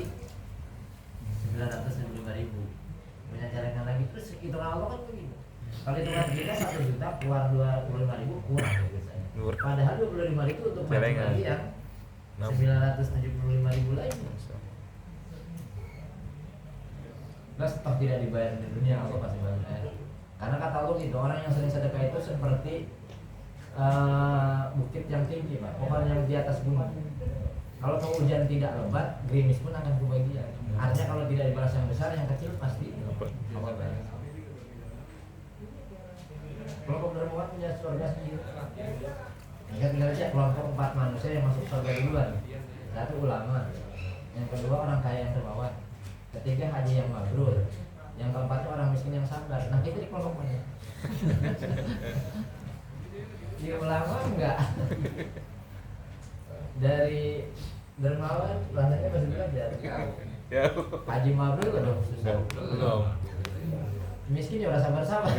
Speaker 3: 975.000. Punya celengan lagi terus hitungan Allah kan begitu. Kalau hitungan kita 1 juta keluar 25.000 kurang ya biasanya. Padahal 25.000 untuk macam
Speaker 1: Celengan.
Speaker 3: lagi yang 975.000 lagi. Plus toh tidak dibayar di dunia, Allah pasti bayar. Karena kata Allah gitu, orang yang sering sedekah itu seperti bukit yang tinggi, Pak. Pohon yang di atas gunung. Kalau hujan tidak lebat, gerimis pun akan kebagian. Artinya kalau tidak dibalas yang besar, yang kecil pasti Allah bayar. Kelompok dermawan punya surga sendiri. Ingat tinggal aja kelompok 4 manusia yang masuk surga duluan. 1 ulama, yang kedua orang kaya yang dermawan, ketiga haji yang mabrur, yang keempat orang miskin yang sabar. Nah kita di kelompok mana? Di ulama enggak. Dari dermawan rasanya masih belajar.
Speaker 1: ya
Speaker 3: Haji mabrur aduh susah.
Speaker 1: belum
Speaker 3: Miskin ya udah sabar-sabar.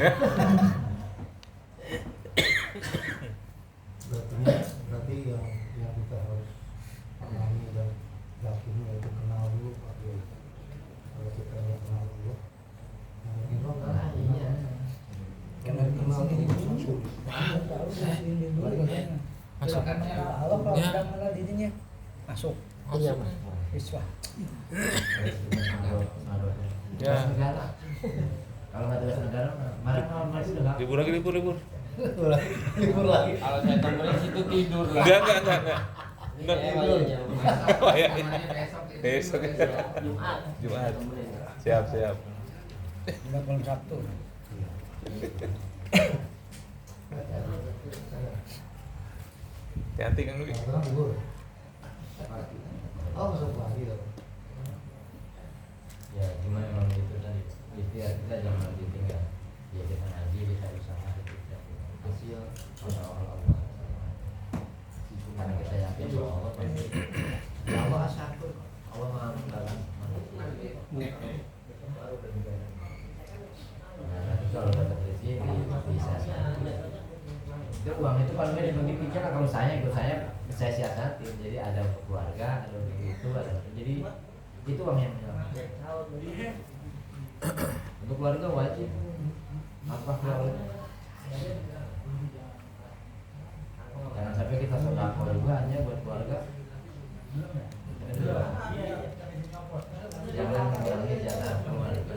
Speaker 6: berarti yang kita harus pahami dan yakini yaitu kenal dulu Pak Kiai. Kalau kita nggak kenal dulu,
Speaker 3: Ah, iya.
Speaker 2: Karena di sini dulu, tahu di sini dulu bagaimana.
Speaker 1: Masuk.
Speaker 2: Kalau kenal Allah, kalau
Speaker 1: Ya.
Speaker 2: sudah mengenal dirinya, masuk.
Speaker 1: Masuk.
Speaker 2: Iswa.
Speaker 1: Ya.
Speaker 3: Tugas negara. Kalau nggak tugas negara, mana masih negara?
Speaker 1: Libur lagi, libur.
Speaker 6: Libur lagi.
Speaker 4: Kalau saya temuin situ tidur lah.
Speaker 1: Enggak. Oh, iya. Besok. Jumat. Siap.
Speaker 2: Enggak malam Sabtu.
Speaker 1: Hati-hati Kang Dwi.
Speaker 6: Sekarang libur. Oh, masuk lagi loh.
Speaker 3: Ya cuma memang itu tadi ikhtiar kita jangan ditinggal. Ya kita ngaji, kita usaha, kita hasil awal Allah. Karena kita yakin bahwa Allah pasti Allah syakur, Allah maha menggalang. Nah, kalau dapat rezeki bisa saja. Itu uang itu kalau nggak dibagi pikir, kalau saya ikut saya siasatin, jadi ada untuk keluarga, ada untuk itu, ada jadi itu uang yang menyelamatkan. Untuk keluarga wajib apa keluarga, jangan sampai kita sedekah juga hanya buat keluarga. Jangan mengurangi jatah keluarga.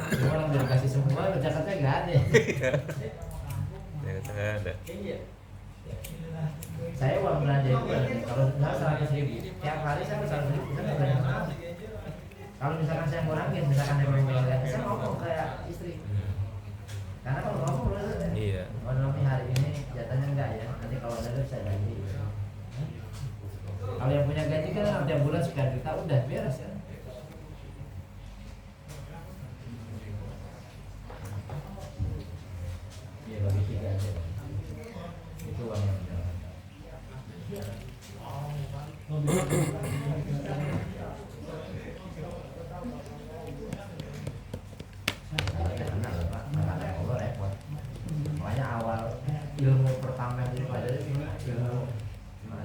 Speaker 3: Semua orang udah kasih semua, Jakarta nggak ada.
Speaker 1: Ya, nggak ada.
Speaker 3: Saya uang belanja itu kalau nggak 100.000 tiap hari saya 100.000 saya nggak belanja. Kalau misalkan saya ngurangin, misalkan memang belanja, saya ngomong kayak istri. Karena kalau ngomong berarti
Speaker 1: Iya.
Speaker 3: Mami hari ini jatahnya enggak ya, nanti kalau ada bisa ganti. Kalau yang punya gaji kan tiap bulan sekian juta udah beres ya. Iya bagi 3 aja. Itu uang yang berjalan. Repot. Makanya awal ilmu pertama yang dipelajari ilmu nah,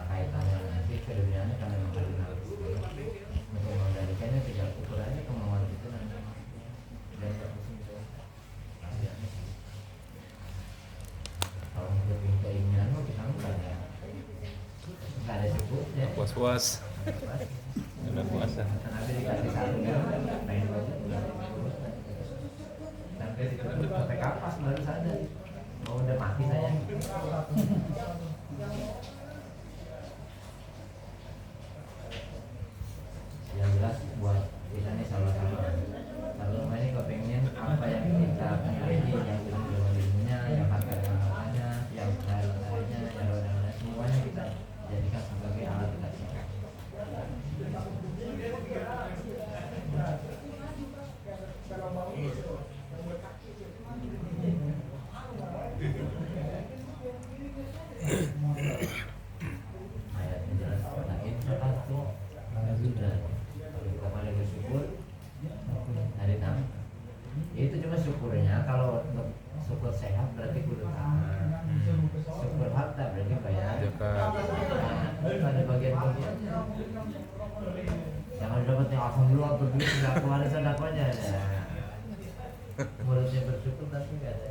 Speaker 3: kaitannya nanti ke dunianya kan memang dari nafsu. Untuk mengendalikannya tinggal ukurannya kemauan itu nanti. Dan nggak mesti bisa. Kalau untuk keinginan mau kita nggak ada cukupnya.
Speaker 1: Puas-puas. Udah puasa.
Speaker 3: Nanti dikasih satu pengen banget sampai ditutup sampai kapas baru sadar mau udah mati saya. Yang jelas buat kita nih sama-sama ini kepengen apa yang kita pilih, yang ilmu-ilmunya, yang harga-harganya, yang harga-harganya, yang roda-roda, semuanya kita jadikan sebagai alat kita. Ayatnya jelas, lain satu sudah kepada bersyukur hari enam. Itu cuma syukurnya, kalau untuk syukur sehat berarti kudu taat. Syukur harta berarti bayar. Ada bagian-bagiannya. Jangan dapatnya alhamdulillah berdua tidak keluar sedekahnya. Mulutnya bersyukur tapi nggak ada.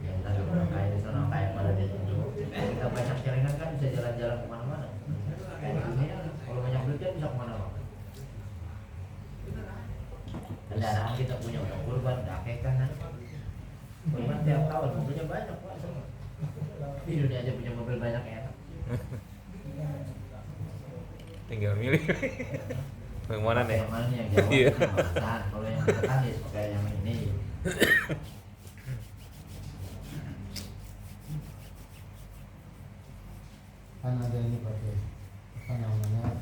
Speaker 3: Yang tadi orang kaya di sana kaya pada dia itu. Kita banyak celengan kan bisa jalan-jalan kemana-mana. Kayak di dunia kalau banyak duitnya bisa kemana-mana. Kendaraan kita punya udah kurban, udah akekah kan. Kurban tiap tahun mobilnya banyak Pak. Di dunia aja punya mobil banyak enak.
Speaker 1: Tinggal milih. Yang mana nih?
Speaker 3: Yang mana nih yang jauh?
Speaker 1: Iya.
Speaker 3: Nah, kalau yang dekat ya pakai yang ini.
Speaker 6: Kan ada ini pakai apa namanya,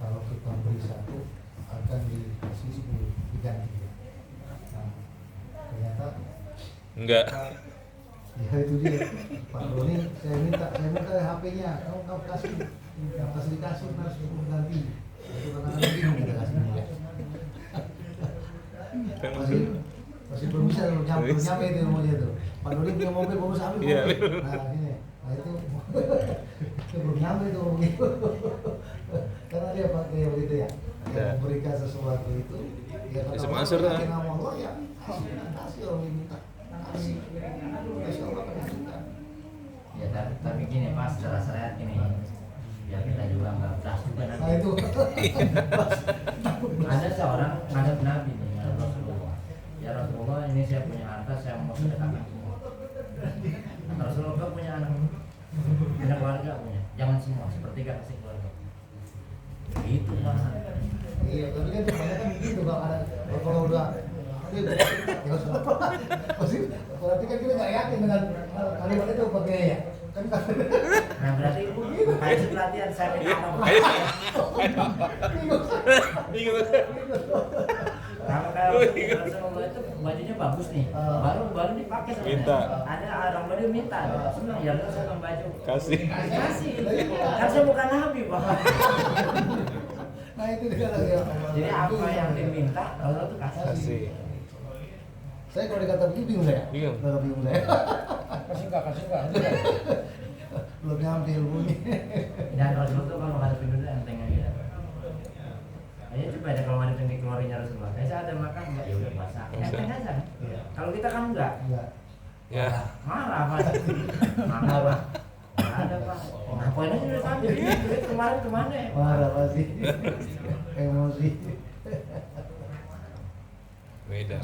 Speaker 6: kalau kita beri satu akan dikasih 10 diganti. Nah, ternyata
Speaker 1: Enggak.
Speaker 6: ya itu dia, Pak Doni, saya minta HP-nya, kamu kasih, dikasih harus ganti. Itu kadang-kadang bingung kita kasihnya ya. Masih belum bisa nyampe itu rumahnya tuh. Pak Doni punya mobil bagus habis
Speaker 1: Iya,
Speaker 6: mobil. Nah ini, nah itu belum nyampe tuh gitu. memberikan sesuatu itu ya
Speaker 1: Ya,
Speaker 6: kata
Speaker 1: sama
Speaker 6: orang
Speaker 1: answer lah.
Speaker 6: yakin sama Allah ya kasih orang diminta kasih Masya Allah kan diberikan.
Speaker 3: Ya tapi gini Pak, secara syariat gini, ya kita juga nggak beras juga
Speaker 6: Nah
Speaker 3: nanti.
Speaker 6: itu
Speaker 3: Ada seorang ngadep Nabi nih, ngadep Rasulullah. Ya Rasulullah, ini saya punya harta, saya mau sedekahkan semua. Kata Rasulullah, kau punya anak, punya keluarga punya, jangan semua, sepertiga kasih keluarga. Gitu Pak.
Speaker 6: iya tapi kan kebanyakan begitu kalau ada kalau udah pasti berarti kan kita nggak yakin dengan kalimat itu pakai ya kan
Speaker 3: Nah berarti kayak pelatihan saya minta apa?
Speaker 1: Bingung.
Speaker 3: Kalau Rasulullah itu bajunya bagus nih, baru dipakai sebenarnya.
Speaker 1: Minta.
Speaker 3: Ada orang baru minta, senang ya saya kan baju.
Speaker 1: Kasih.
Speaker 3: Kasih. Kan saya bukan nabi Pak.
Speaker 6: nah itu dia lagi
Speaker 3: Jadi apa yang diminta Allah tuh kasih.
Speaker 1: Kasih.
Speaker 6: saya kalau dikata begitu bingung saya
Speaker 1: Bingung.
Speaker 6: bingung saya
Speaker 2: Kasih enggak?
Speaker 6: belum nyampe ilmunya
Speaker 3: Dan Rasulullah tuh kalau hadapin dunia enteng aja. Ayo coba aja kalau ada yang dikeluarinnya Rasulullah. Kayak saya ada makan enggak ya udah puasa. Enteng aja. Kalau kita kan enggak.
Speaker 6: enggak
Speaker 1: Ya.
Speaker 3: Marah Pak. Marah Pak. Nggak ada Pak. Ngapain aja udah tadi duit kemarin kemana?
Speaker 6: marah pasti emosi
Speaker 1: Beda.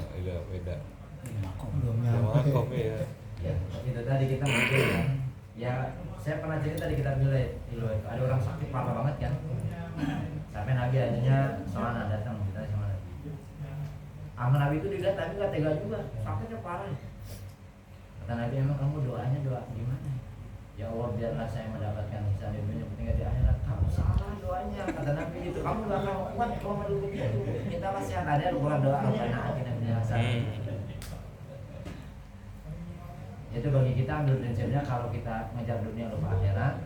Speaker 6: belum
Speaker 1: Sama
Speaker 6: nyampe
Speaker 1: kom ya.
Speaker 3: Ya, itu tadi kita mungkin ya. Ya, saya pernah cerita di kitab Jilid. Ada orang sakit parah banget kan. Sampai Nabi adanya Soana datang kita sama Nabi. Sama Nabi itu dilihat tapi nggak tega juga. Sakitnya parah. Kata Nabi, emang kamu doanya doa gimana? Ya Allah biarlah saya mendapatkan hisab di dunia penting di akhirat. Kamu salah doanya kata Nabi gitu. Kamu gak akan kuat kalau mau begitu. Mintalah sehat ada bukan doa karena akhirnya biasa. Itu bagi kita ambil prinsipnya kalau kita ngejar dunia lupa akhirat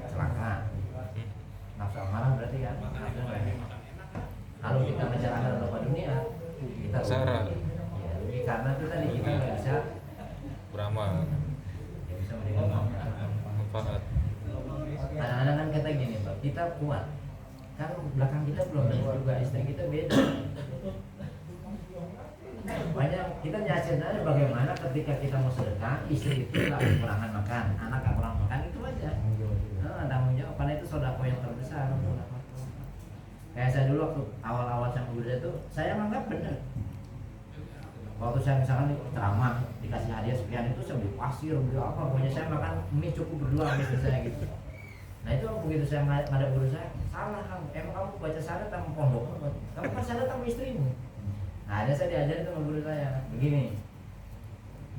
Speaker 3: celaka. Nafsu amarah berarti kan nafsu amarah. Kalau kita ngejar akhirat lupa dunia kita
Speaker 1: Sengsara.
Speaker 3: Ya, rugi karena itu tadi kita nggak bisa
Speaker 1: Beramal.
Speaker 3: ya bisa mendengar
Speaker 1: Manfaat.
Speaker 3: kadang-kadang kan kata gini Pak, kita kuat kan belakang kita belum tentu juga istri kita beda. Banyak kita nyaksiin aja bagaimana ketika kita mau sedekah istri itu nggak kekurangan makan, anak nggak kurang makan itu aja. Tanggung jawab karena itu sodako yang terbesar. Kayak saya dulu waktu awal-awal saya bekerja itu saya menganggap benar. Waktu saya misalkan ceramah dikasih hadiah sekian itu saya beli pasir, beli apa, pokoknya saya makan mie cukup berdua gitu saya gitu. Nah itu begitu saya ngadap guru saya, salah kamu, emang kamu baca syahadat sama pondok, kamu kan syahadat sama istrimu. Nah ada saya diajarin sama guru saya, begini,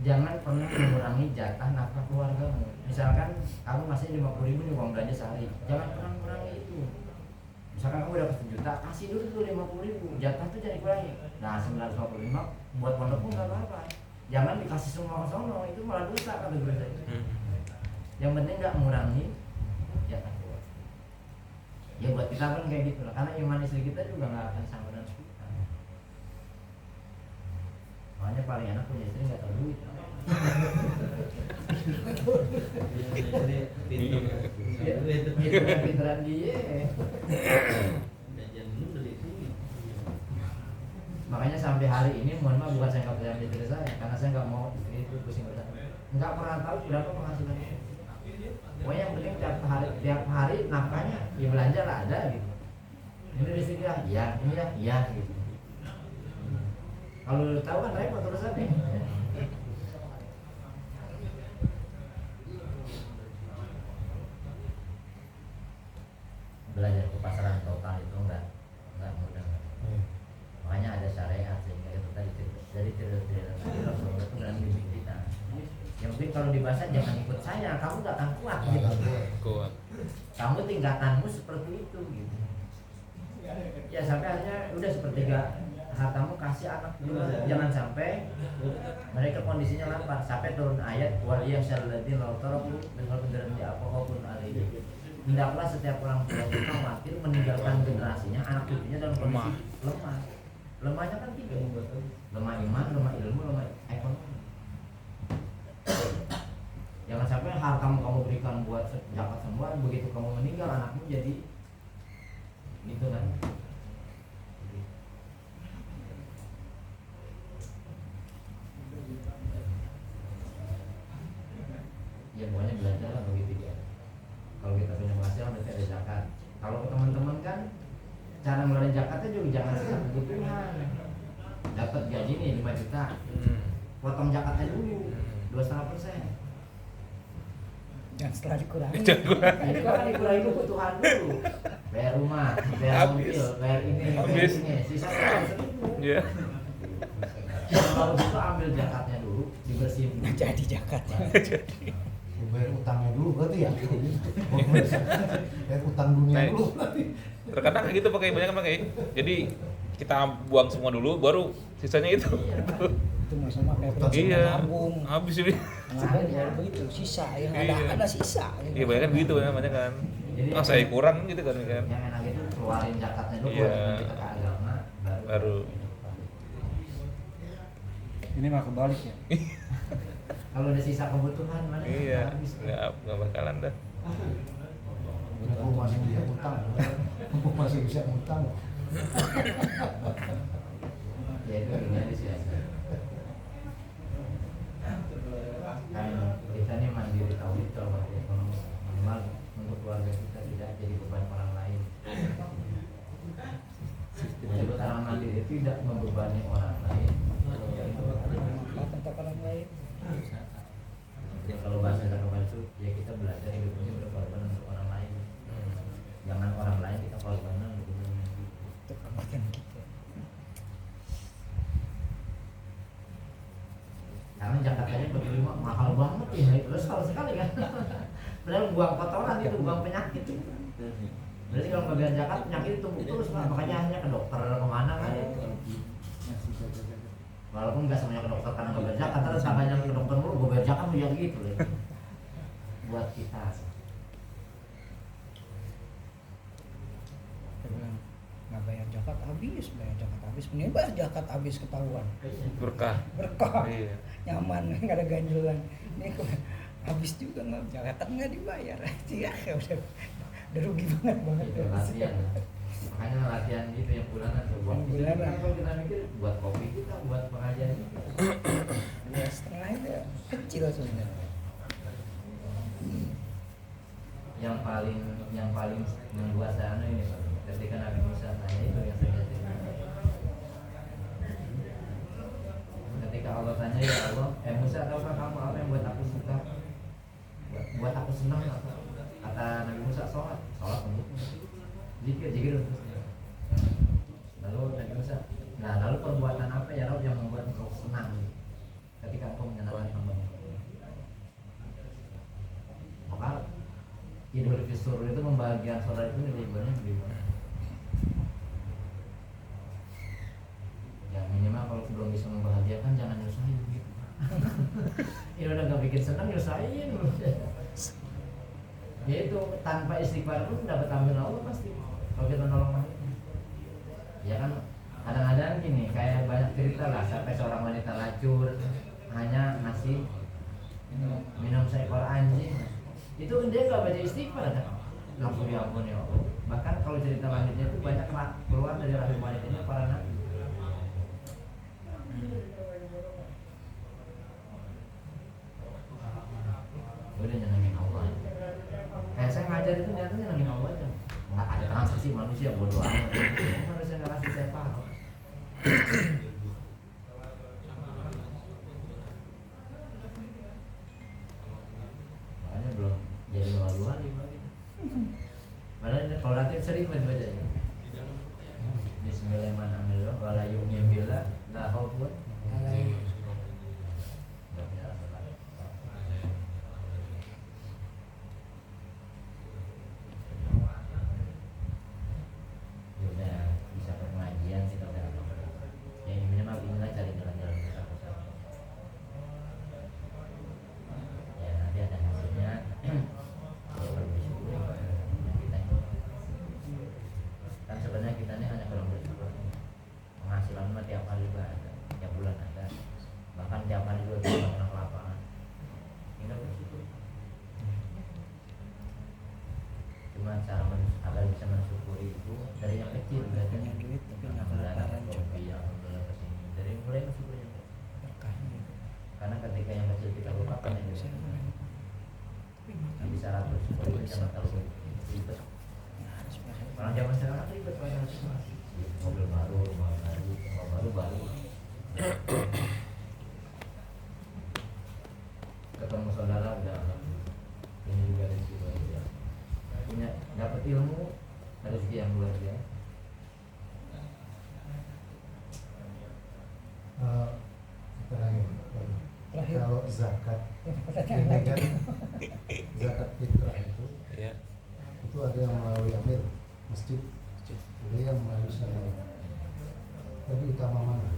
Speaker 3: jangan pernah mengurangi jatah nafkah keluargamu. Misalkan kamu masih 50.000 nih uang belanja sehari, jangan pernah mengurangi itu. Misalkan kamu dapat 1 juta, kasih dulu tuh 50.000, jatah tuh jangan dikurangi. Nah 955 buat pondokmu nggak apa-apa. Jangan dikasih semua ke sono, itu malah dosa kata guru saya. Yang penting nggak mengurangi jatah keluarga. Ya buat kita kan kayak gitu lah, karena iman istri kita juga nggak akan sama dengan kita. Makanya paling enak punya istri nggak tahu duit.
Speaker 4: Jadi
Speaker 3: Itu kan pinteran dia.
Speaker 4: jajan dulu dari sini.
Speaker 3: Makanya sampai hari ini mohon maaf bukan saya nggak percaya istri saya, karena saya nggak mau istri itu pusing berapa. Nggak pernah tahu berapa penghasilannya. Pokoknya yang penting tiap hari nafkahnya ya belanja lah ada gitu. Ini istri dia, iya, ini ya, iya gitu. Kalau tahu kan repot terusannya. Belajar ke pasaran total itu enggak mudah. Makanya ada syariat sehingga itu tadi dari cerita Rasulullah itu dalam bimbing kita. Yang penting kalau dibaca jangan ikut saya, kamu nggak akan kuat gitu.
Speaker 1: Kuat.
Speaker 3: Kamu tingkatanmu seperti itu gitu. Ya sampai akhirnya udah sepertiga hartamu kasih anak dulu, jangan sampai mereka kondisinya lapar sampai turun ayat wal yasyalladzina law taraku min qadrin ya'qahum alaihi. Hendaklah setiap orang tua itu khawatir meninggalkan generasinya, anak cucunya dalam kondisi lemah. Lemahnya kan 3, lemah iman, lemah ilmu, lemah ekonomi. Jangan sampai hartamu kamu berikan buat zakat semua, begitu kamu meninggal anakmu jadi gitu kan. belajar lah begitu ya. Kalau kita punya penghasilan berarti ada zakat. Kalau ke teman-teman kan cara ngeluarin zakatnya juga jangan sekat kebutuhan. Dapat gaji nih 5 juta, potong zakatnya dulu 2,5%.
Speaker 2: Jangan setelah dikurangi.
Speaker 3: Ini kan dikurangi kebutuhan dulu. Bayar rumah, bayar
Speaker 1: Habis.
Speaker 3: mobil, bayar ini, bayar
Speaker 1: Habis.
Speaker 3: ini. Sisanya harus dulu.
Speaker 1: Iya.
Speaker 3: Kalau itu ambil zakatnya dulu, dibersihin dulu.
Speaker 2: Nggak jadi jakatnya.
Speaker 6: Bayar utangnya dulu berarti ya. Bayar utang dunia
Speaker 1: Nah,
Speaker 6: dulu berarti.
Speaker 1: Terkadang kayak gitu pakai banyak kan pakai. Jadi kita buang semua dulu, baru sisanya itu.
Speaker 2: Itu sama kayak prinsip
Speaker 1: Iya.
Speaker 2: menabung.
Speaker 1: Habis ini.
Speaker 2: Menabung ya begitu, sisa yang
Speaker 1: Iya.
Speaker 2: ada sisa.
Speaker 1: Iya banyak kan gitu ya, banyak kan.
Speaker 3: Jadi
Speaker 1: Ah saya kurang gitu kan.
Speaker 3: yang enak itu keluarin zakatnya dulu,
Speaker 1: Iya.
Speaker 3: buat kita ke agama,
Speaker 1: Baru.
Speaker 5: Ini mah kebalik ya.
Speaker 3: Kalau ada sisa kebutuhan mana
Speaker 1: Iya.
Speaker 3: habis.
Speaker 1: Nggak bakalan dah.
Speaker 6: Aku masih bisa utang. Aku masih bisa utang.
Speaker 3: Ya itu ini aja sih. Kan kita ini mandiri tauhid kalau pakai ekonomi minimal untuk keluarga kita tidak jadi beban orang lain. Disebut orang mandiri tidak membebani orang lain.
Speaker 2: Tentang orang lain.
Speaker 3: Ya kalau bahasa Jakarta itu ya kita belajar hidup ini berkorban untuk orang lain. Jangan orang lain kita korbanan untuk dunia.
Speaker 2: Itu kekuatan kita.
Speaker 3: Karena Jakartanya berterima mahal banget ya, terus kalau sekali kan. Padahal buang kotoran itu, buang penyakit. Berarti kalau bagian Jakarta penyakit itu terus Pak. Makanya hanya ke dokter kemana kan. Walaupun nggak semuanya ke dokter karena nggak bayar zakat, terus samanya ke dokter mulu, gue bayar zakat ya gitu ya. Buat kita.
Speaker 2: Dia bilang nggak bayar zakat habis, mending bayar zakat habis ketahuan.
Speaker 1: Berkah.
Speaker 2: Berkah,
Speaker 1: Iya.
Speaker 2: nyaman, nggak ada ganjelan. Ini habis juga nggak zakat nggak dibayar. Ya udah rugi banget.
Speaker 3: Itu latihan. Makanya latihan itu yang bulanan tuh buat
Speaker 2: Bulanan.
Speaker 3: kalau kita mikir buat kopi kita, buat pengajian kita.
Speaker 2: Ya setengah itu ya, kecil sebenarnya.
Speaker 3: Yang paling membuat saya anu ini Pak. Ketika Nabi Musa tanya itu yang saya cerita. Ketika Allah tanya ya Allah, Musa tahukah kamu apa yang buat aku suka, buat aku senang apa? Kata Nabi Musa sholat untuk zikir untuk. Lalu Nabi Musa, nah lalu perbuatan apa ya Rabb yang membuat engkau senang ketika engkau menyenangkan hamba? Maka Idul Fitri itu membahagiakan saudara itu nilai ibadahnya lebih banyak. Ya minimal kalau belum bisa membahagiakan jangan nyusahin gitu. Ini udah gak bikin senang nyusahin. Ya itu tanpa istighfar pun dapat ambil Allah pasti. Kalau kita nolong manusia. Ya kan kadang-kadang gini kayak banyak cerita lah sampai seorang wanita lacur hanya ngasih minum seekor anjing. Itu dia nggak baca istighfar kan? Langsung diampuni ya Allah. Bahkan kalau cerita lanjutnya itu banyak keluar dari rahim wanitanya para nabi. Udah nyenengin Allah. Kayak saya ngajar itu nyatanya nyenengin Allah aja. Nggak ada transaksi manusia bodoh amat. Manusia nggak kasih saya paham. Makanya belum jadi wali-wali. Padahal kalau nanti sering baca ya. Bismillahirrahmanirrahim. Wala yu'min billah la khaufun alaihim. Udah bisa ke pengajian kita udah. Ya
Speaker 6: zakat
Speaker 2: Pada
Speaker 6: ini
Speaker 2: jangan.
Speaker 6: kan zakat fitrah
Speaker 1: Iya.
Speaker 6: itu ada yang melalui amir masjid, ada yang melalui syariah. Tapi utama mana?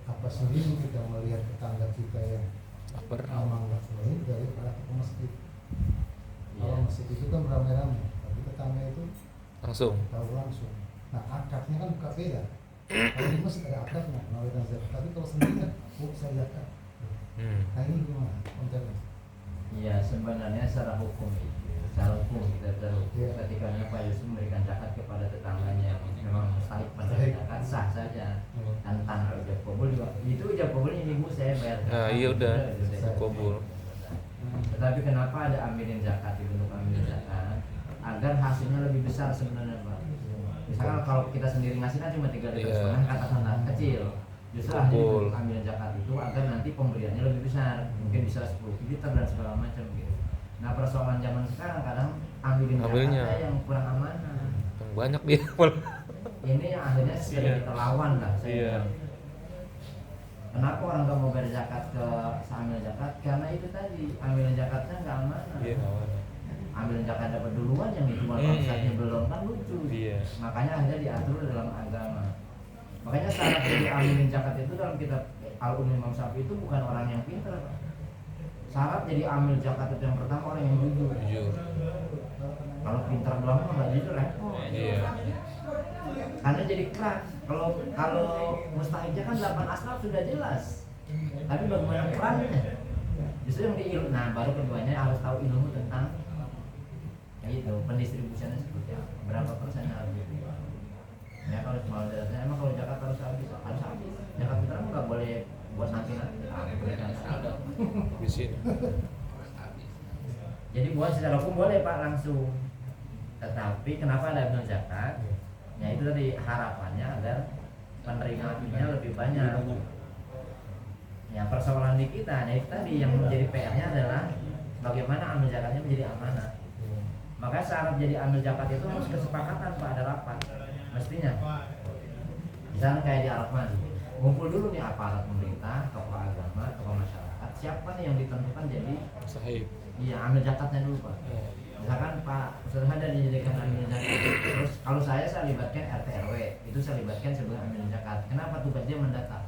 Speaker 6: Apa sendiri kita melihat tetangga kita yang
Speaker 1: Lapar.
Speaker 6: memang nggak baik daripada ke masjid. Kalau
Speaker 3: Iya.
Speaker 6: masjid itu kan ramai-ramai, tapi tetangga itu
Speaker 1: Langsung.
Speaker 6: tahu langsung. Nah akadnya kan buka beda. Kalau di masjid ada akadnya, menawaikan zakat. Tapi kalau sendiri kan, saya zakat. Nah ini gimana kontennya?
Speaker 3: Iya, sebenarnya secara hukum kita tahu
Speaker 6: Iya.
Speaker 3: ketika Pak Yusuf memberikan zakat kepada tetangganya yang memang mustahik menerima zakat sah saja dan tanpa ijab kabul juga itu ijab kabul ini Bu saya bayar zakat.
Speaker 1: Nah, iya udah.
Speaker 3: Sudah.
Speaker 1: Kabul.
Speaker 3: Tetapi kenapa ada amilin zakat dibentuk amilin zakat agar hasilnya lebih besar sebenarnya Pak. Misalkan kalau kita sendiri ngasih kan cuma 3,5
Speaker 1: Iya.
Speaker 3: katakanlah kecil. Justru ada
Speaker 1: Kumpul.
Speaker 3: ambilin zakat itu agar nanti pemberiannya lebih besar, mungkin bisa 10 liter dan segala macam gitu. Nah persoalan zaman sekarang kadang ambilin
Speaker 1: Ambilnya.
Speaker 3: zakatnya yang kurang amanah.
Speaker 1: Yang banyak dia.
Speaker 3: Ini yang akhirnya sering
Speaker 1: Iya.
Speaker 3: kita lawan lah saya
Speaker 1: Iya.
Speaker 3: bilang. Kenapa orang nggak mau bayar zakat ke ambil zakat? Karena itu tadi ambilin zakatnya nggak amanah.
Speaker 1: Iya, nggak mana.
Speaker 3: Ambilin zakat dapat duluan yang dijual
Speaker 1: Hmm.
Speaker 3: pakainya belum kan lucu.
Speaker 1: Iya.
Speaker 3: Makanya akhirnya diatur dalam agama. Makanya syarat dari amilin zakat itu dalam kitab Al-Umm Imam Syafi'i itu bukan orang yang pintar, Pak. Syarat jadi amil zakat itu yang pertama orang yang jujur.
Speaker 1: Jujur.
Speaker 3: Kalau pintar doang mah nggak jujur repot.
Speaker 1: Iya.
Speaker 3: Karena jadi keras. Kalau mustahiknya kan 8 asnaf sudah jelas. Tapi bagaimana perannya? Justru yang diilmu. Nah, baru keduanya harus tahu ilmu tentang itu pendistribusiannya seperti apa. Berapa persennya harus dibuat. Ya kalau cuma dasarnya emang kalau zakat harus habis. Zakat fitrah nggak boleh buat nanti. Berikan ada.
Speaker 1: Di sini.
Speaker 3: Jadi buat secara hukum boleh Pak langsung. Tetapi kenapa ada amil zakat? Ya itu tadi harapannya agar penerimaannya lebih banyak. Ya persoalan di kita, nah itu tadi yang menjadi PR-nya adalah bagaimana amil zakatnya menjadi amanah. Maka syarat jadi amil zakat itu harus kesepakatan Pak, ada rapat mestinya. Misalnya kayak di Arafah, ngumpul dulu nih aparat pemerintah, tokoh agama, tokoh masyarakat, siapa nih yang ditentukan jadi
Speaker 1: Sahib.
Speaker 3: iya amil zakatnya dulu Pak. Misalkan Pak Ustadz ada dijadikan amil zakat, terus kalau saya libatkan RT RW, itu saya libatkan sebagai amil zakat. Kenapa tugas dia mendata?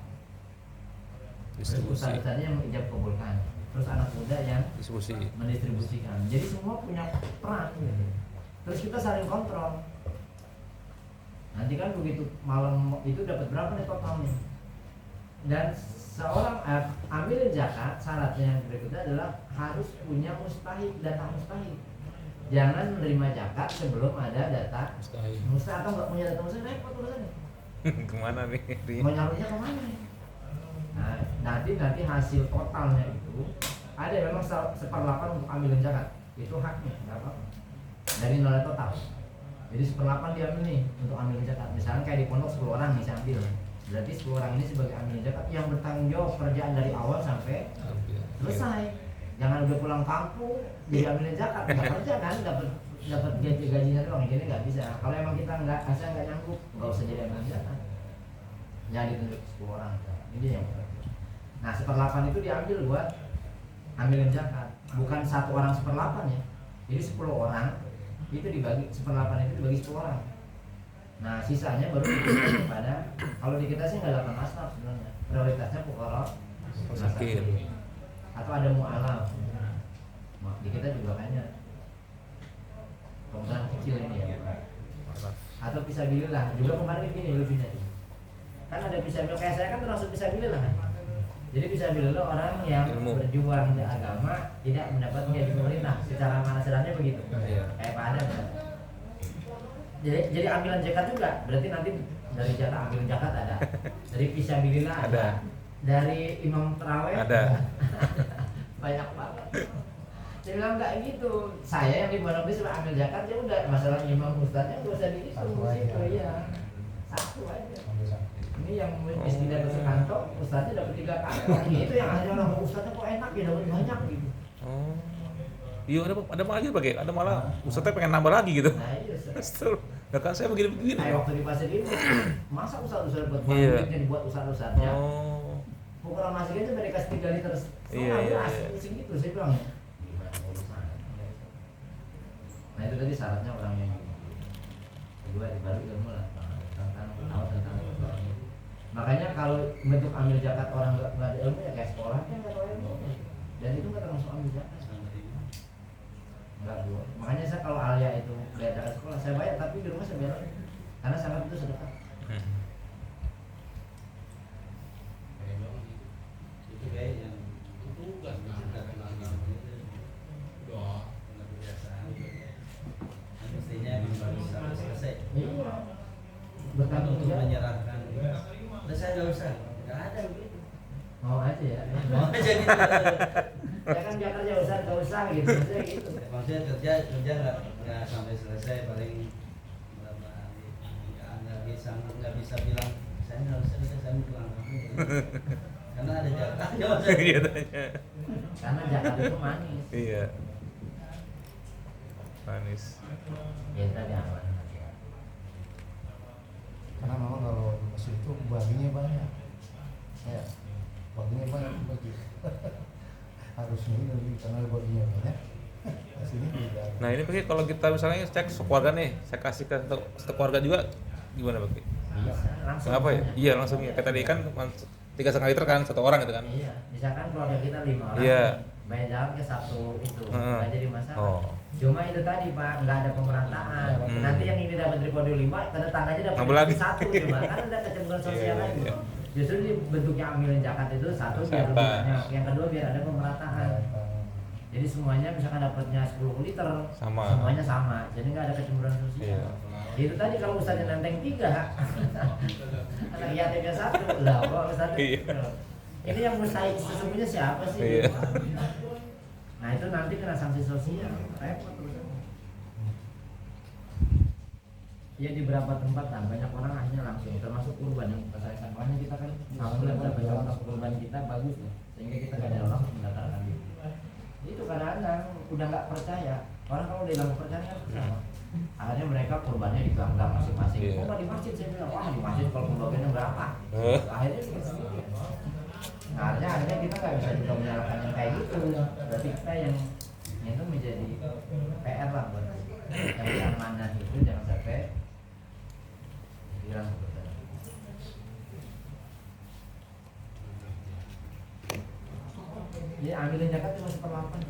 Speaker 3: Terus
Speaker 1: Distribusi.
Speaker 3: ustadz-ustadznya yang ijab kabulkan, terus anak muda yang
Speaker 1: Distribusi.
Speaker 3: mendistribusikan. Jadi semua punya peran gitu. Terus kita saling kontrol. Nanti kan begitu malam itu dapat berapa nih totalnya? Dan seorang amil zakat syaratnya yang berikutnya adalah harus punya mustahik, data mustahik. Jangan menerima zakat sebelum ada data
Speaker 1: Mustahil.
Speaker 3: mustahik atau nggak punya data mustahik repot urusannya.
Speaker 1: Kemana nih?
Speaker 3: Mau nyaruhnya kemana nih? Nah, nanti hasil totalnya itu ada memang 1/8 untuk ambilin zakat, itu haknya nggak apa-apa dari nilai total. Jadi 1/8 diambil nih untuk ambilin zakat. Misalnya kayak di pondok 10 orang nih saya ambil, berarti 10 orang ini sebagai ambilin zakat yang bertanggung jawab kerjaan dari awal sampai selesai. Jangan udah pulang kampung jadi ambilin zakat, nggak kerja kan, dapat gajinya doang, gini nggak bisa. Kalau emang kita nggak nyanggup, nggak usah jadi ambilin zakat. Jangan ditunjuk 10 orang. Ini yang benar. Nah 1/8 itu diambil buat ambilin zakat, bukan 1 orang 1/8 ya. Jadi 10 orang itu dibagi 1/8 itu dibagi 10 orang. Nah sisanya baru diberikan kepada, kalau di kita sih nggak 8 asnaf sebenarnya. Prioritasnya fuqara
Speaker 1: Miskin.
Speaker 3: atau ada mu'alaf. Di kita juga kayaknya kemudian kecil ini ya. Atau fisabilillah juga kemarin gini lucunya. Kan ada fisabilillah, kayak saya kan termasuk fisabilillah kan. Jadi fisabilillah orang yang
Speaker 1: Ilmu.
Speaker 3: berjuang di agama tidak mendapat gaji pemerintah, secara manasirahnya begitu.
Speaker 1: Iya.
Speaker 3: Kayak Pak Adam. Jadi ambilan zakat juga, berarti nanti dari jatah ambilan zakat ada, dari fisabilillah
Speaker 1: Ada.
Speaker 3: dari imam taraweh
Speaker 1: Ada.
Speaker 3: banyak banget. Saya bilang enggak gitu. Saya yang di Pondok Gede sudah ambil zakat ya udah, masalah imam ustadznya enggak usah dihitung
Speaker 6: Satu aja.
Speaker 3: situ ya. Satu aja.
Speaker 6: Ambil zakat.
Speaker 3: Ini yang meski dapat sekantong, ustadznya dapat 3 kantong. Itu yang akhirnya orang ustadznya kok enak ya dapat banyak gitu.
Speaker 1: Oh. Iya, ada malah lagi pakai, ada malah ustadznya pengen nambah lagi gitu.
Speaker 3: Nah iya.
Speaker 1: Betul. Nah kan saya begini-begini.
Speaker 3: Kayak waktu di pasar ini, masa ustadz buat
Speaker 1: Iya.
Speaker 3: duitnya dibuat ustadz-ustadznya.
Speaker 1: Oh.
Speaker 3: ukuran nasi itu mereka 3 liter
Speaker 1: Iya,
Speaker 3: setengah
Speaker 1: iya,
Speaker 3: beras
Speaker 1: iya.
Speaker 3: segitu saya bilang ya gimana urusan. Nah itu tadi syaratnya orang yang kedua baru ilmu lah tentang tahu tentang ilmu. Makanya kalau bentuk ambil zakat orang nggak ada ilmu ya kayak sekolah kan nggak tahu ilmu dan itu nggak termasuk ambil zakat. Enggak dua. Makanya saya kalau alia itu bayar zakat sekolah saya bayar tapi di rumah saya bayar lagi. Karena zakat itu sedekah.
Speaker 4: Itu kayak yang tugas menceritakan lagi doa kebiasaan mestinya baru sampai selesai
Speaker 3: Iya. Bertanggung
Speaker 4: untuk
Speaker 3: jawab.
Speaker 4: menyerahkan udah saya nggak usah nggak ada begitu
Speaker 3: Mau aja ya.
Speaker 4: mau aja gitu
Speaker 3: Ya kan dia kerja usah nggak usah gitu. Maksudnya gitu.
Speaker 4: maksudnya kerja nggak sampai selesai paling berapa hari nggak bisa bilang saya nggak usah saya mau pulang kampung karena ada jatahnya
Speaker 1: Iya tanya.
Speaker 3: Karena zakat itu manis.
Speaker 1: Iya. Manis.
Speaker 3: Ya tadi aman.
Speaker 6: Karena memang kalau di masjid itu baginya banyak. Ya, baginya banyak bagi. Harus milih karena baginya banyak. Aslinya tidak.
Speaker 1: Nah ini Pak kalau kita misalnya cek sekeluarga nih, saya kasih ke satu keluarga juga gimana Pak?
Speaker 3: Bisa langsung.
Speaker 1: Kenapa ya? Iya langsung ya. Kayak tadi kan 3,5 liter kan satu orang gitu kan?
Speaker 3: Iya, misalkan keluarga kita 5 orang.
Speaker 1: Iya.
Speaker 3: Bayar jalan ke satu itu,
Speaker 1: Heeh.
Speaker 3: nggak jadi masalah.
Speaker 1: Oh.
Speaker 3: Cuma itu tadi Pak, nggak ada pemerataan. Nanti yang ini dapat tripode 5, ke tetangganya dapat
Speaker 1: Nambah lagi.
Speaker 3: 1 cuma kan ada kecemburuan sosial
Speaker 1: Iya,
Speaker 3: lagi.
Speaker 1: iya.
Speaker 3: Justru di bentuknya ambilin zakat itu satu biar
Speaker 1: Siapa?
Speaker 3: lebih banyak, yang kedua biar ada pemerataan. Jadi semuanya misalkan dapatnya 10 liter,
Speaker 1: Sama.
Speaker 3: semuanya sama. Jadi nggak ada kecemburuan sosial.
Speaker 1: Iya.
Speaker 3: Itu tadi kalau ustaznya nenteng 3, anak yatimnya 1, lah kok ustaznya.
Speaker 1: Iya.
Speaker 3: Ini yang mustahik sesungguhnya siapa sih?
Speaker 1: Iya.
Speaker 3: Nah itu nanti kena sanksi sosial, repot urusannya. Ya di beberapa tempat lah banyak orang akhirnya langsung termasuk kurban yang pasarkan. Makanya kita kan alhamdulillah dapat contoh kurban kita bagus loh, sehingga kita gak ada orang mendaftarkan diri. Itu kadang-kadang udah nggak percaya. Orang kalau udah nggak percaya kan sama. Akhirnya mereka kurbannya di gang-gang masing-masing.
Speaker 1: Iya.
Speaker 3: Oh nggak di masjid, saya bilang wah di masjid kalau kurbannya berapa? Akhirnya bikin sendiri. Nah, akhirnya kita nggak bisa juga menyalahkan yang kayak gitu. Berarti kita yang itu menjadi PR lah buat yang mana itu jangan sampai hilang. Ya ambilin zakat cuma 1/8.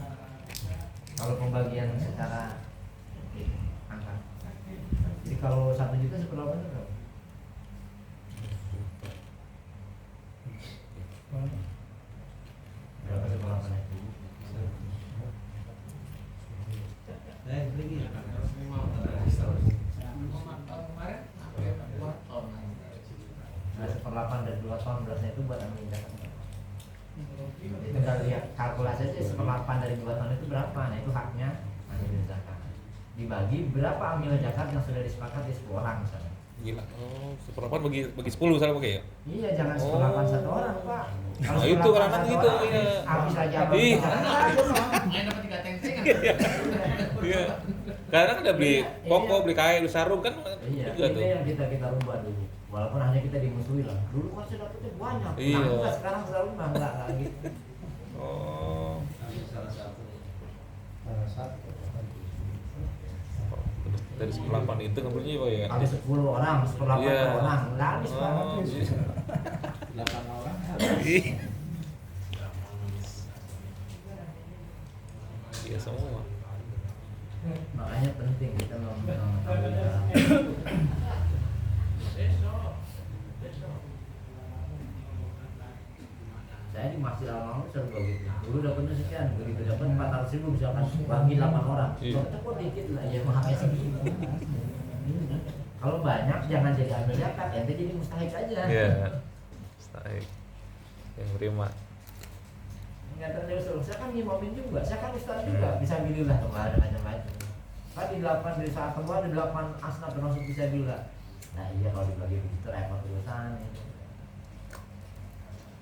Speaker 3: Kalau pembagian secara angka. Jadi kalau 1 juta 1/8 itu berapa? Berapa 1/8 itu?
Speaker 4: begini
Speaker 3: Nah, 1/8 dari 2 ton berasnya itu buat ambil zakat. Tinggal lihat kalkulasi aja 1/8 dari 2 ton itu berapa. Nah itu haknya ambil zakat. Dibagi berapa ambil zakat yang sudah disepakati 10 orang misalnya.
Speaker 1: Gila. Oh, 1/8 bagi 10 misalnya Pak ya?
Speaker 3: Iya jangan 1/8 satu orang Pak. Kalau
Speaker 1: Nah, itu
Speaker 3: 1/8
Speaker 1: kadang-kadang
Speaker 3: satu
Speaker 1: gitu,
Speaker 3: orang,
Speaker 1: iya.
Speaker 3: habis lagi apa?
Speaker 1: Ih.
Speaker 7: Main dapat 3 teng-tengan.
Speaker 1: Iya. Karena kan udah beli
Speaker 3: Iya.
Speaker 1: koko, beli kain, beli sarung kan
Speaker 3: Iya,
Speaker 1: juga
Speaker 3: itu
Speaker 1: tuh.
Speaker 3: yang kita rubah dulu. Walaupun hanya kita dimusuhi lah. Dulu kan saya dapetnya banyak.
Speaker 1: Iya.
Speaker 3: Nah, enggak, sekarang selalu enggak gitu.
Speaker 1: Oh.
Speaker 4: salah satu
Speaker 6: Satu.
Speaker 1: Dari 1/8 itu ngambilnya Pak ya?
Speaker 3: Habis 10 orang, 1/8
Speaker 1: Iya.
Speaker 3: per orang. Enggak habis Pak.
Speaker 1: Oh, iya.
Speaker 4: 8 orang
Speaker 1: Ih. Iya semua.
Speaker 3: Makanya penting kita mengetahui. Saya di Masjid Al-Maun selalu begitu. Dulu dapatnya sekian, begitu dapat 400.000 misalkan bagi 8 orang.
Speaker 1: Iya.
Speaker 3: Dapatnya kok dikit lah, ya makanya segitu. Kalau banyak jangan jadi ambil zakat, ente jadi mustahik aja.
Speaker 1: Iya. Baik. Yang terima.
Speaker 3: Nggak terus, saya kan ngimamin juga, saya kan ustaz juga, bisa bilillah kemarin macam-macam. Kan di 8 dari saat kedua ada 8 asnaf termasuk bisa bilillah. Nah iya kalau dibagi begitu repot urusan itu.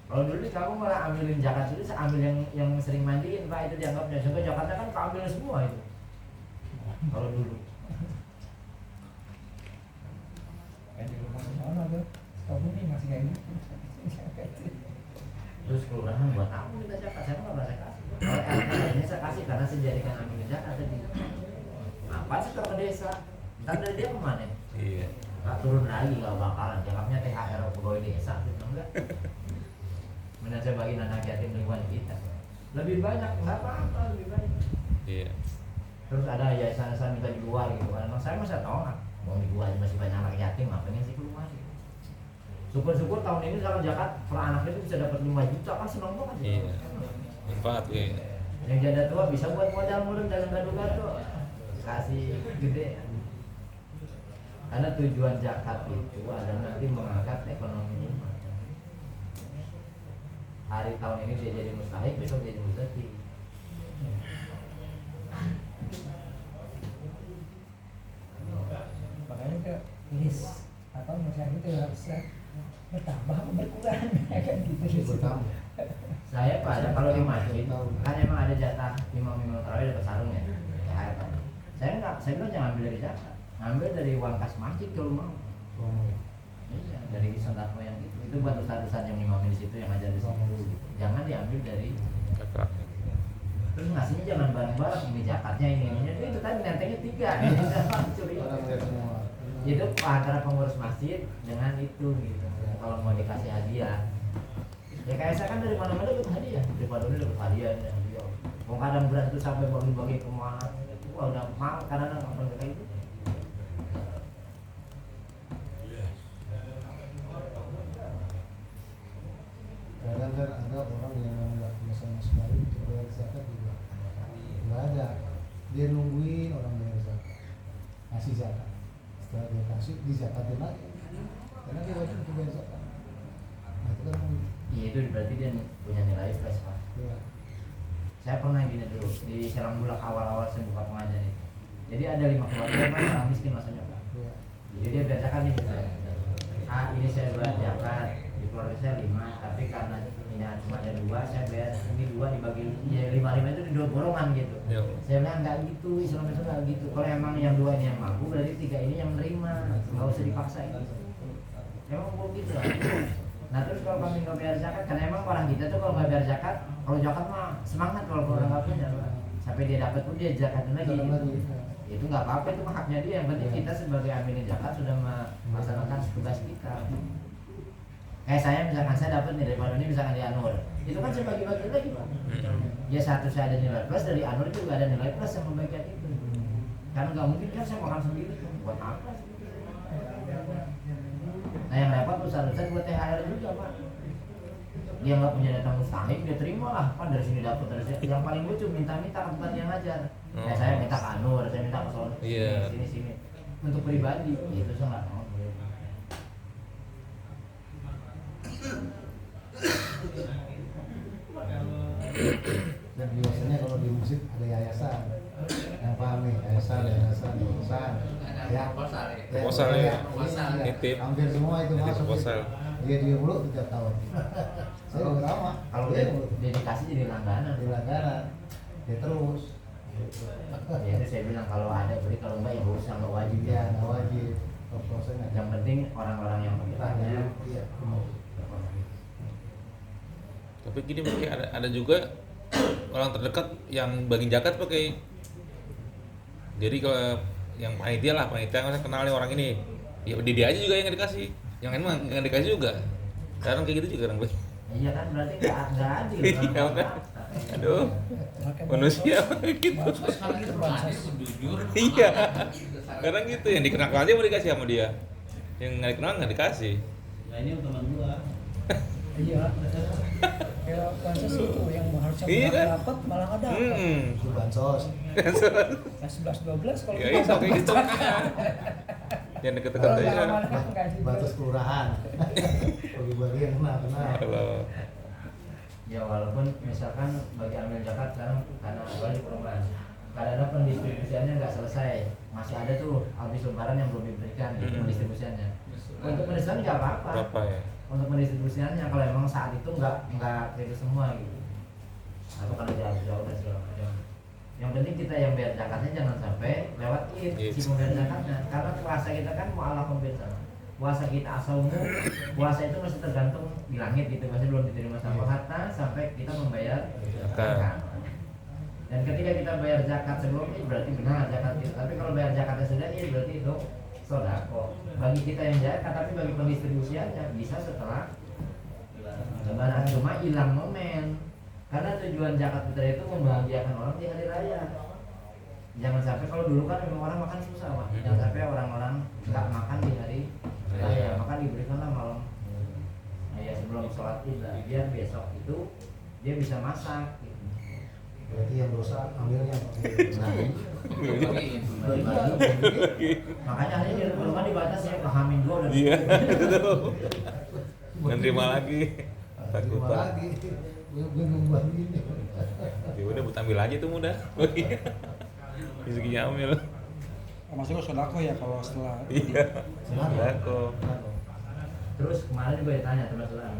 Speaker 3: Kalau dulu nih kamu malah ambilin zakat dulu, saya ambil yang sering mandiin Pak, itu dianggapnya. Contoh zakatnya kan keambil semua itu. Kalau dulu.
Speaker 2: Kayak di rumah sana tuh, kamu nih masih kayak gitu.
Speaker 3: kelurahan buat apa minta zakat, saya nggak merasa kasih. Kalau RT ini saya kasih karena saya jadikan amin zakat tadi. Apa sih kalau ke desa? Ntar dari dia kemana?
Speaker 1: Iya.
Speaker 3: Nggak turun lagi, nggak bakalan. Jangannya THR pegawai desa, gitu enggak. Mana saya bagi anak yatim lingkungan kita. Lebih banyak, nggak apa-apa, lebih banyak.
Speaker 1: Iya.
Speaker 3: Terus ada yayasan minta dijual gitu kan. Emang saya masa tolak. Mau dijual masih banyak anak yatim, ngapain sih keluar gitu. Syukur-syukur tahun ini kalau zakat per anak itu bisa dapat 5 juta kan senang banget.
Speaker 1: Iya. Manfaat ya.
Speaker 3: Yang janda tua bisa buat modal mulut dalam gado-gado. Kasih gede. Karena tujuan zakat itu adalah nanti mengangkat ekonomi umat. Hari tahun ini dia jadi mustahik, besok dia jadi mustahik.
Speaker 2: Makanya ke list atau misalnya itu harusnya bertambah atau berkurang kayak gitu.
Speaker 6: Bertambah.
Speaker 3: Saya pada kalau di masjid kan emang ada jatah imam-imam tarawih dapat sarung ya. THR kan. Saya bilang jangan ambil dari zakat, ambil dari uang kas masjid kalau mau. Iya, dari sodako yang itu buat ustaz-ustaz yang imamin di situ yang ngajar di situ. Jangan diambil dari.
Speaker 1: Kakak.
Speaker 3: Terus ngasihnya jangan bareng-bareng, ini zakatnya ini itu tadi nentengnya 3 curi. Itu antara pengurus masjid dengan itu gitu. Kalau mau dikasih hadiah, ya kayak saya kan dari mana-mana dapat hadiah, daripada ini dapat hadiah. Mau kadang beras itu sampai bagi-bagi kemana, itu udah mahal karena apa kayak itu.
Speaker 6: Kadang kan ada orang yang nggak punya sama sekali untuk bayar zakat juga nggak ada, dia nungguin orang bayar zakat, kasih zakat, setelah dia kasih di zakatin lagi karena dia wajib untuk bayar zakat. Nah itu kan
Speaker 3: Iya itu berarti dia punya nilai plus pak.
Speaker 6: ya,
Speaker 3: Saya pernah gini dulu di Serang Bulak awal-awal saya buka pengajian itu. Jadi ada 5 keluarga yang orang miskin masanya pak.
Speaker 6: ya.
Speaker 3: Jadi dia biasakan nih, ini saya bayar zakat, di keluarga saya 5, tapi karena ya cuma ada 2, saya bayar ini 2 dibagi ya 5 itu di 2 borongan gitu.
Speaker 1: Iya.
Speaker 3: Saya bilang nggak gitu, Islam itu nggak gitu. Kalau emang yang 2 ini yang mampu, berarti 3 ini yang menerima, nggak usah dipaksa gitu. Emang begitu lah. Nah terus kalau kami nggak bayar zakat, karena emang orang kita tuh kalau nggak bayar zakat, kalau zakat mah semangat kalau orang nggak punya, sampai dia dapat pun dia zakatin lagi.
Speaker 6: Zakatin lagi.
Speaker 3: Itu nggak apa-apa, itu mah haknya dia. Yang penting kita sebagai amilin zakat sudah melaksanakan tugas kita. Kayak saya misalkan saya dapat nih dari Pak Doni misalkan di Anur, itu kan saya bagi-bagi lagi pak. Ya satu saya ada nilai plus, dari Anur juga ada nilai plus yang membagikan itu. Karena nggak mungkin kan saya makan sendiri, buat apa? Nah yang repot ustaz-ustaz buat THR juga pak. Dia nggak punya data mustahik, dia terima lah kan dari sini dapat dari sini. Yang paling lucu minta-minta ke tempat yang ngajar. Kayak saya minta ke Anur, saya minta ke Solo,
Speaker 1: Iya.
Speaker 3: sini untuk pribadi, itu saya nggak mau.
Speaker 6: Dan biasanya kalau di masjid ada yayasan yang paham nih, yayasan ya,
Speaker 1: Proposal ya. Nitip.
Speaker 6: hampir semua itu
Speaker 1: Nitip
Speaker 6: masuk
Speaker 1: proposal.
Speaker 6: dia mulu tiap tahun. Saya udah lama
Speaker 3: Kalau
Speaker 6: dia
Speaker 3: dia
Speaker 6: mulu
Speaker 3: dedikasi jadi langganan.
Speaker 6: di langganan dia terus
Speaker 3: Ya itu saya bilang kalau ada beri, kalau enggak ya nggak usah, nggak wajib
Speaker 6: dia
Speaker 3: ya.
Speaker 6: nggak wajib proposalnya.
Speaker 3: Yang penting orang-orang yang bertanya.
Speaker 6: Iya.
Speaker 1: Tapi gini mungkin ada juga orang terdekat yang bagi zakat pakai. Jadi kalau yang panitia lah, panitia kan kenal nih orang ini, ya dia aja juga yang dikasih, yang lain mah nggak dikasih juga. Sekarang kayak gitu juga orang
Speaker 3: Iya kan berarti nggak adil.
Speaker 1: Iya, kan? Aduh, manusia gitu.
Speaker 7: Sekali itu berani jujur.
Speaker 1: Iya, kadang gitu yang dikenal aja mau dikasih sama dia, yang nggak dikenal nggak dikasih.
Speaker 4: Nah ini teman gua.
Speaker 2: Iya. Kayak bansos itu yang harusnya
Speaker 1: Iya kan?
Speaker 2: dapat malah nggak dapat.
Speaker 6: Itu bansos.
Speaker 2: Yang 11-12 kalau
Speaker 1: Ya
Speaker 2: kita
Speaker 1: itu kayak gitu.
Speaker 2: dapat.
Speaker 1: Yang deket-deket
Speaker 2: Kalau
Speaker 1: aja.
Speaker 2: nggak amanah, nggak gitu.
Speaker 6: Batas kelurahan. Bagi-bagi yang kenal.
Speaker 1: Kalau
Speaker 3: Ya walaupun misalkan bagi amil zakat sekarang karena awal di perumahan, kadang-kadang pendistribusiannya nggak selesai, masih ada tuh habis lebaran yang belum diberikan gitu pendistribusiannya. Untuk pendistribusian nggak apa-apa.
Speaker 1: berapa ya?
Speaker 3: Untuk pendistribusiannya kalau emang saat itu nggak itu semua gitu, atau karena jauh-jauh dan segala macam. Yang penting kita yang bayar zakatnya jangan sampai lewat
Speaker 1: Iya.
Speaker 3: si pembayar zakatnya, karena puasa kita kan mu'alafun bil sama. puasa kita asal puasa itu masih tergantung di langit gitu, masih belum diterima sama harta sampai kita membayar zakat. Dan ketika kita bayar zakat sebelumnya berarti benar zakat itu. Tapi kalau bayar zakatnya sudah ini berarti itu sodako. Bagi kita yang zakat, tapi bagi pendistribusiannya bisa setelah Lebaran. Cuma hilang momen. Karena tujuan zakat fitrah itu membahagiakan orang di hari raya. Jangan sampai, kalau dulu kan memang orang makan susah, Pak. Jangan sampai orang-orang nggak makan di hari raya, maka diberikanlah malam ya sebelum sholat id lah, biar besok itu dia bisa masak.
Speaker 6: Berarti yang dosa ambilnya
Speaker 3: Nah, makanya hari ini di rumah dibatas ya ke Hamin 2 udah.
Speaker 1: Iya. Nanti malah lagi.
Speaker 6: Takut
Speaker 1: Takut
Speaker 6: lagi. Gue nungguan gini.
Speaker 1: Ya udah buat ambil aja tuh mudah. Rezekinya ambil.
Speaker 5: Maksudnya sodako ya kalau setelah
Speaker 1: Iya. Sodako.
Speaker 3: Terus kemarin gue tanya teman-teman,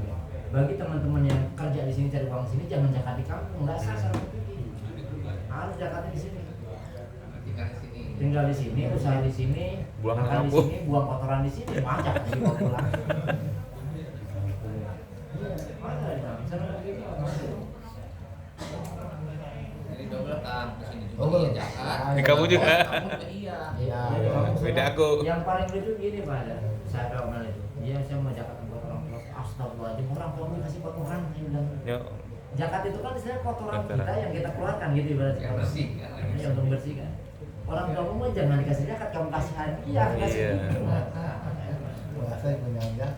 Speaker 3: bagi teman-teman yang kerja di sini cari uang sini jangan zakat di kampung, nggak sah sama fikih. Harus zakatnya di sini. Tinggal di sini, usaha di sini,
Speaker 1: Buang
Speaker 3: makan di
Speaker 1: kampung.
Speaker 3: sini, buang kotoran di sini, pajak jadi mau pulang. Mana ada di sana begitu.
Speaker 7: Jadi double Kang, di sini juga
Speaker 6: Double.
Speaker 7: iya zakat.
Speaker 1: Di kamu juga.
Speaker 7: Kamu juga iya.
Speaker 6: Iya.
Speaker 3: Jadi kamu
Speaker 1: Beda
Speaker 3: sama-
Speaker 1: aku.
Speaker 3: Yang paling lucu gini Pak, saya kawan itu. Dia saya mau zakat buat orang tua. Astagfirullahaladzim, orang tua dikasih kotoran, saya bilang.
Speaker 1: Yo.
Speaker 3: Zakat itu kan istilahnya kotoran
Speaker 1: Kotoran.
Speaker 3: kita yang kita keluarkan gitu ibaratnya.
Speaker 7: Yang bersih kan.
Speaker 3: Ini untuk bersihkan. Orang tua mah jangan dikasih zakat, kamu kasih hadiah, kasih
Speaker 1: Iya.
Speaker 3: gitu.
Speaker 6: Puasa yang menyangga.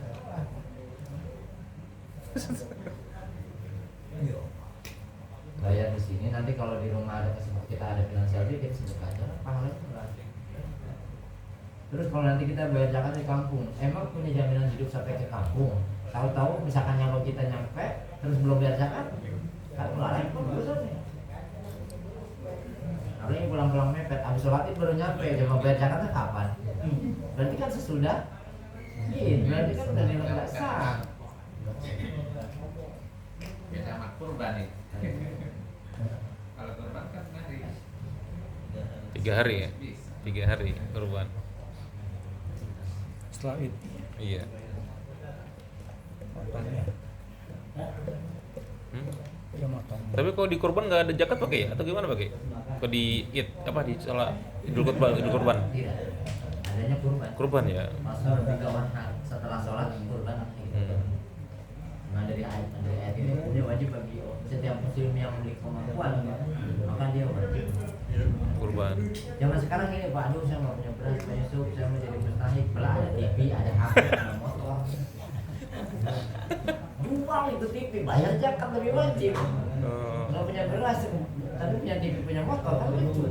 Speaker 3: Bayar di sini, nanti kalau di rumah ada kesempatan kita ada finansial dikit, sedekah aja lah, pahalanya murah. Terus kalau nanti kita bayar zakat di kampung, emang punya jaminan hidup sampai ke kampung? Tahu-tahu misalkan nyampe kita nyampe, terus belum bayar zakat, kan melarang pun dosanya. Apalagi pulang-pulang mepet, habis sholat id baru nyampe, cuma bayar zakatnya kapan? Berarti kan sesudah id, berarti kan udah nilai nggak sah.
Speaker 7: Beda sama kurban nih. Kalau kurban kan hari.
Speaker 1: 3 hari ya. 3 hari kurban.
Speaker 5: setelah itu
Speaker 1: Iya.
Speaker 5: potongnya
Speaker 1: Hmm?
Speaker 5: ya motong.
Speaker 1: Tapi kalau di kurban nggak ada zakat pakai ya? Atau gimana pakai? Kalau di id apa di salah idul kurban,
Speaker 3: Tidak, adanya kurban.
Speaker 1: kurban ya.
Speaker 3: Masuk di kawan setelah sholat kurban. Nah dari ayat ini dia wajib bagi setiap muslim yang memiliki kemampuan, maka dia wajib.
Speaker 1: Kurban.
Speaker 3: Zaman sekarang ini Pak, aduh saya nggak punya beras, punya sup, saya mau jadi mustahik, belah ada TV, ada HP, ada motor. Jual itu TV, bayar zakat lebih wajib. Nggak punya beras, tapi punya TV, punya motor kan lucu.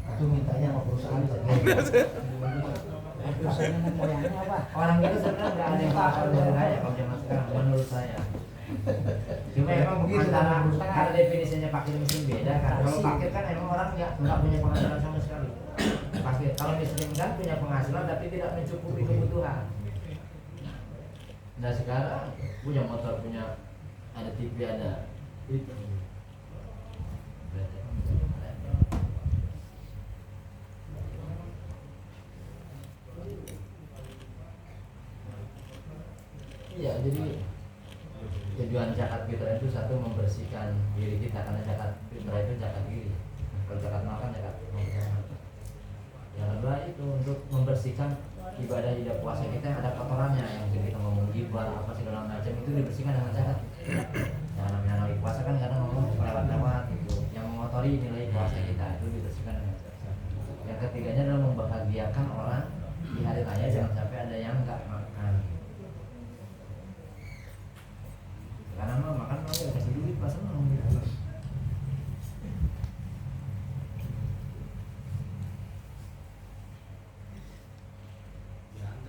Speaker 6: Itu mintanya sama perusahaan.
Speaker 2: Perusahaan moyangnya apa?
Speaker 3: Orang kita sebenarnya nggak ada yang pakar dari raya kalau zaman sekarang menurut saya. Cuma emang
Speaker 6: Begitu,
Speaker 3: antara
Speaker 6: berusaha.
Speaker 3: karena definisinya fakir miskin beda kan. Kalau fakir kan emang orang nggak punya penghasilan sama sekali. Fakir. Kalau miskin kan punya penghasilan tapi tidak mencukupi kebutuhan. Nah sekarang punya motor, punya ada TV, ada itu. Iya, jadi tujuan zakat fitrah itu satu membersihkan diri kita, karena zakat fitrah itu zakat diri. Kalau zakat mal kan zakat mal. Yang kedua itu untuk membersihkan ibadah puasa kita yang ada kotorannya, yang kita ngomong gibah apa segala macam itu dibersihkan dengan zakat. Yang namanya nawi puasa kan kadang ngomong lewat-lewat itu, yang mengotori nilai puasa kita itu dibersihkan dengan zakat. Yang ketiganya adalah membahagiakan orang di hari raya, jangan sampai ada yang nggak makan. Karena mau makan mau ya kasih duit pas mau gitu.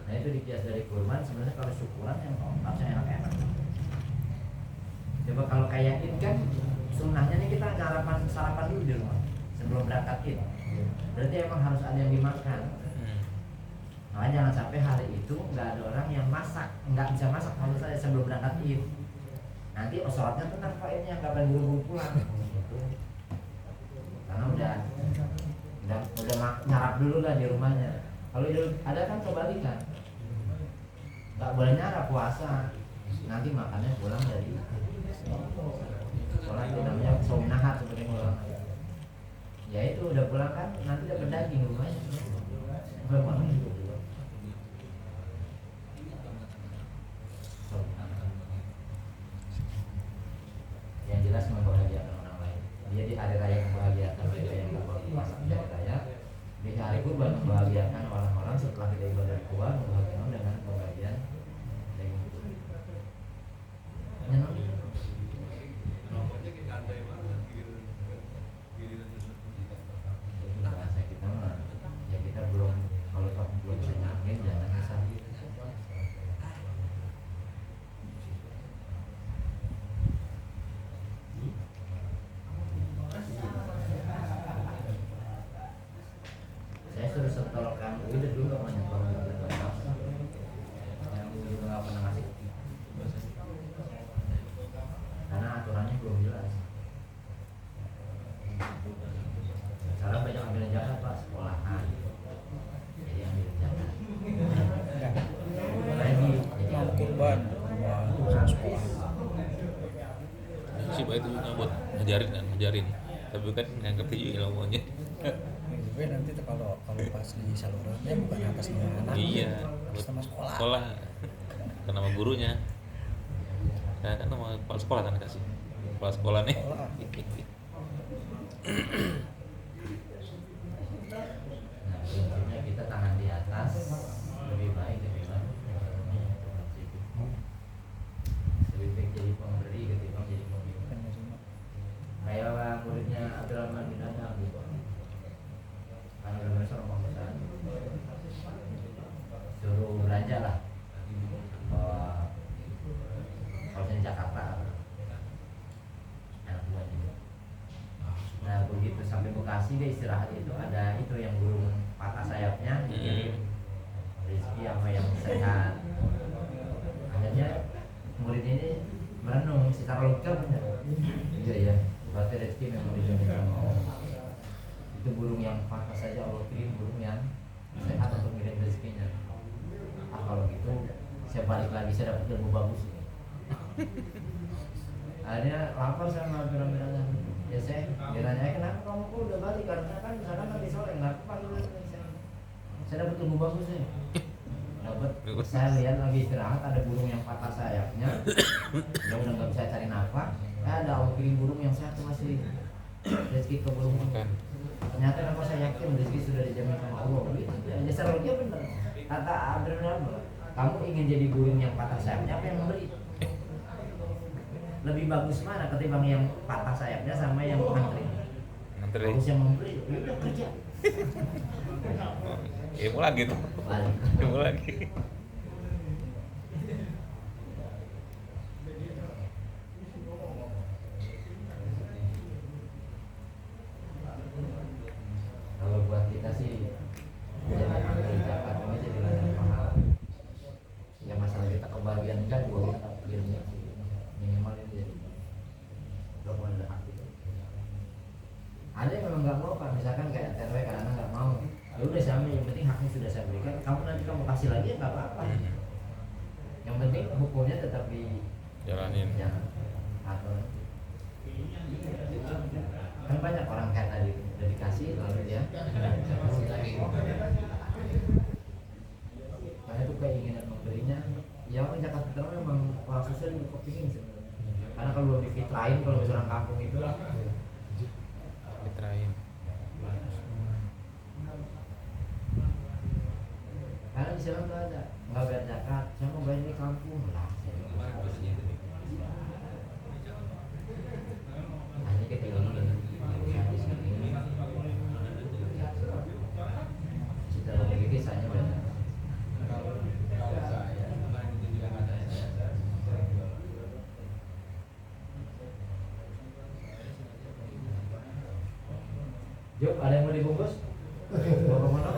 Speaker 3: Nah itu dikias dari kurban, sebenarnya kalau syukuran yang harusnya enak-enak. Coba kalau kayak id kan sunnahnya nih kita sarapan dulu di rumah sebelum berangkat id. Berarti emang harus ada yang dimakan. Makanya jangan sampai hari itu nggak ada orang yang masak, nggak bisa masak maksud saya sebelum berangkat id. Nanti sholatnya tuh tanpa ini yang kapan buru-buru pulang gitu. Karena udah nyarap dulu lah di rumahnya. Kalau ada kan kebalikan, nggak boleh nyara puasa, nanti makannya pulang dari sholat itu namanya somnahat seperti pulang. Ya itu udah pulang kan nanti dapat daging lumayan. Bermakan itu. Yang jelas membahagiakan orang lain. Dia di hari raya membahagiakan kita yang berpuasa di hari raya. Di hari kurban membahagiakan orang-orang setelah kita ibadah kurban membahagiakan dengan pembagian daging. Menyenangkan. Bahasa kita mah ya kita belum kalau kamu belum bisa nyampein jangan asal. Saya suruh setor kamu udah dulu nggak pernah nyetor yang juga nggak pernah ngasih karena aturannya belum jelas. Sekarang banyak ambil zakat pak sekolahan, jadi ambil zakat lagi jadi
Speaker 2: Mau kurban sekolah.
Speaker 1: Si Pak itu juga buat ngajarin, tapi kan nggak ngerti ilmunya.
Speaker 2: Gue nanti tuh kalau pas di salurannya bukan atas nama anak,
Speaker 1: Iya,
Speaker 2: atas nama sekolah.
Speaker 1: sekolah, bukan nama gurunya. Nah, kan nama kepala sekolah kan kasih, kepala sekolah nih.
Speaker 2: Sekolah.
Speaker 3: nah prinsipnya kita tangan di atas lebih baik ketimbang lebih baik jadi pemberi ketimbang jadi pemimpin. Kayak muridnya Abdurrahman bin Adam gitu. Kan Abdurrahman seorang pembesar suruh belanja lah kalau di Jakarta anak buahnya. Nah begitu sampai Bekasi dia istirahat itu ada itu yang burung patah sayapnya dikirim rezeki apa yang sehat. Akhirnya murid ini merenung secara logika benar. Iya ya, berarti rezeki memang dijamin sama Allah. Itu burung yang patah saja Allah kirim burung yang sehat untuk ngirim rezekinya. Kalau gitu saya balik lagi saya dapat ilmu bagus. Akhirnya lapar sama Abdurrahman. Ya saya ditanya kenapa kamu kok udah balik karena kan misalkan nanti sore nggak panggil saya dapat ilmu bagus ya. Dapat saya lihat lagi istirahat ada burung yang patah sayapnya. Dia udah nggak bisa cari nafkah. Ada Allah kirim burung yang sehat masih rezeki ke burung. Ternyata kenapa saya yakin rezeki sudah dijamin sama Allah. Gitu. Ya seharusnya benar. Kata Abdurrahman, kamu ingin jadi burung yang patah sayapnya apa yang memberi? Lebih bagus mana ketimbang yang patah sayapnya sama yang ngantri? Bagus yang memberi, udah kerja.
Speaker 1: Ilmu lagi tuh.
Speaker 3: Balik.
Speaker 1: Ilmu lagi.
Speaker 3: Kalau buat kita sih jadi ambil zakat ini jadi ladang pahala. Ya masalah kita kebahagiaan kan boleh takdirnya minimal itu jadi dokumen hak itu. Ada yang memang nggak mau pak, misalkan kayak TRW karena nggak mau. Ya udah saya ambil, yang penting haknya sudah saya berikan. Kamu nanti kamu kasih lagi ya nggak apa-apa. Yang penting hukumnya tetap
Speaker 1: Jalanin.
Speaker 3: jangan atau kan banyak orang kayak tadi udah dikasih lalu dia karena itu keinginan memberinya ya orang Jakarta Utara memang orang sosial juga kepingin sebenarnya karena kalau belum difitrain kalau misalnya kampung itu
Speaker 1: Fitrain.
Speaker 3: karena di sana nggak ada nggak bayar zakat saya mau bayar di kampung lah hanya kita ingin di sini secara begitu saya banyak Yuk, ada yang mau dibungkus? Bawa kemana?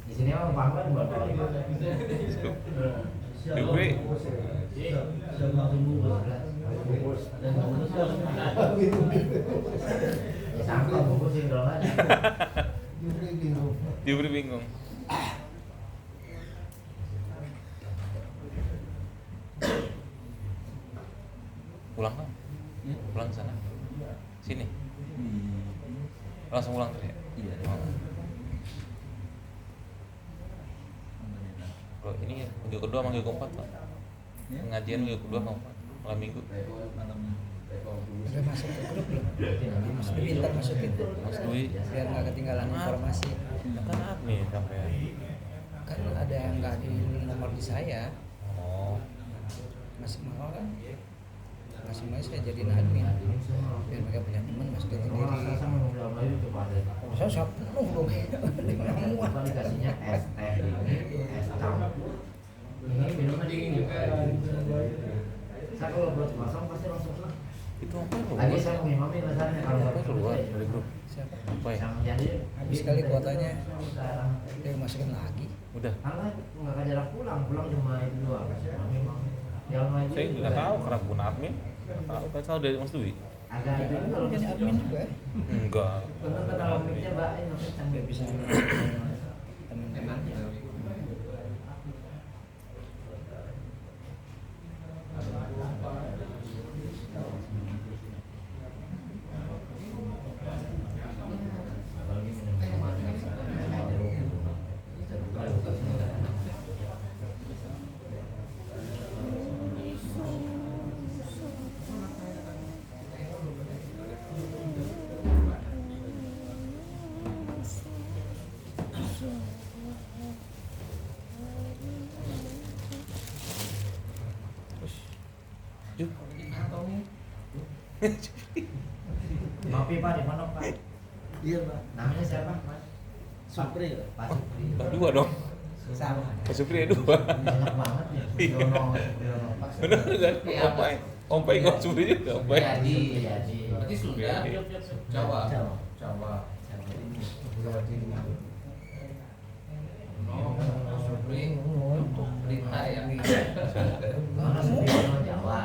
Speaker 3: Di sini orang pangkat buat bawa
Speaker 1: Diberi.
Speaker 4: Siapa langsung bungkus? Dan bungkus kan
Speaker 3: Ya sampah bungkusin kalau nggak ada.
Speaker 6: Diberi bingung.
Speaker 1: Diberi bingung. Pulang kan? Pulang ke sana. Sini. Langsung pulang tadi ya?
Speaker 7: Iya.
Speaker 1: Oh. Kalau ini minggu kedua sama minggu keempat Pak. Pengajian minggu kedua sama keempat. Malam minggu.
Speaker 2: Udah masuk ke grup belum? Mas Dwi ntar masukin
Speaker 1: Mas Dwi.
Speaker 2: biar nggak ketinggalan informasi.
Speaker 1: Kan admin sampai.
Speaker 2: Kan ada yang nggak di nomor di saya.
Speaker 1: Oh.
Speaker 2: Masih mau kan? Masih mau saya jadi admin. Biar mereka punya teman masukin sendiri. Saya penuh dong. Muat.
Speaker 3: Apa dikasihnya es teh ini, es campur. Ini minuman dingin juga. Saya kalau buat kosong pasti langsung lah.
Speaker 1: Itu apa ya?
Speaker 3: Tadi saya mau ngimamin rasanya kalau
Speaker 1: Apa keluar dari grup?
Speaker 2: Siapa?
Speaker 1: Apa ya?
Speaker 3: sama jadi
Speaker 2: Habis kali kuotanya.
Speaker 3: sekarang
Speaker 2: Dia masukin lagi.
Speaker 1: Udah.
Speaker 3: karena nggak ada jarak pulang cuma itu doang memang yang lain
Speaker 1: Saya nggak tahu karena bukan admin. Nggak tahu. Saya tahu dari Mas Dwi.
Speaker 3: agak itu kalau
Speaker 2: Jadi admin juga.
Speaker 1: Enggak.
Speaker 3: benar ke dalam mic-nya mbak ini
Speaker 2: Nggak bisa teman-teman.
Speaker 1: Yuk.
Speaker 3: Ngopi pak di mana pak?
Speaker 4: Iya Pak.
Speaker 3: Namanya siapa mas?
Speaker 4: Supri.
Speaker 3: Pak Supri.
Speaker 1: Dua dong.
Speaker 2: Sama.
Speaker 1: Pak Supri ada dua.
Speaker 3: Banyak banget ya. Yono Pak
Speaker 1: Benar
Speaker 3: Supri.
Speaker 1: kan?
Speaker 7: Iya,
Speaker 1: Ompai. Ompai Pak Supri juga Ompai.
Speaker 7: Jadi,
Speaker 3: Jadi.
Speaker 7: berarti Sunda, Jawa. Jawa.
Speaker 3: Jawa Timur.
Speaker 7: Oh, Supri untuk berita ya.
Speaker 3: Mana Supri orang Jawa.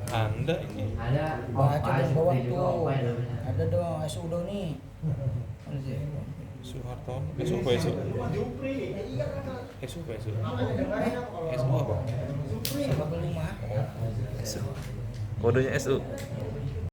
Speaker 1: Anda ini.
Speaker 3: Ada
Speaker 2: Baca
Speaker 3: Opai,
Speaker 2: dong bawah
Speaker 3: Supri juga
Speaker 2: tuh.
Speaker 3: Opai namanya.
Speaker 2: Ada dong Asudo nih. Mana sih?
Speaker 1: Soeharto. SU apa SU? SU apa SU? SU apa?
Speaker 2: Sama belum mah.
Speaker 1: SU. Kodenya SU.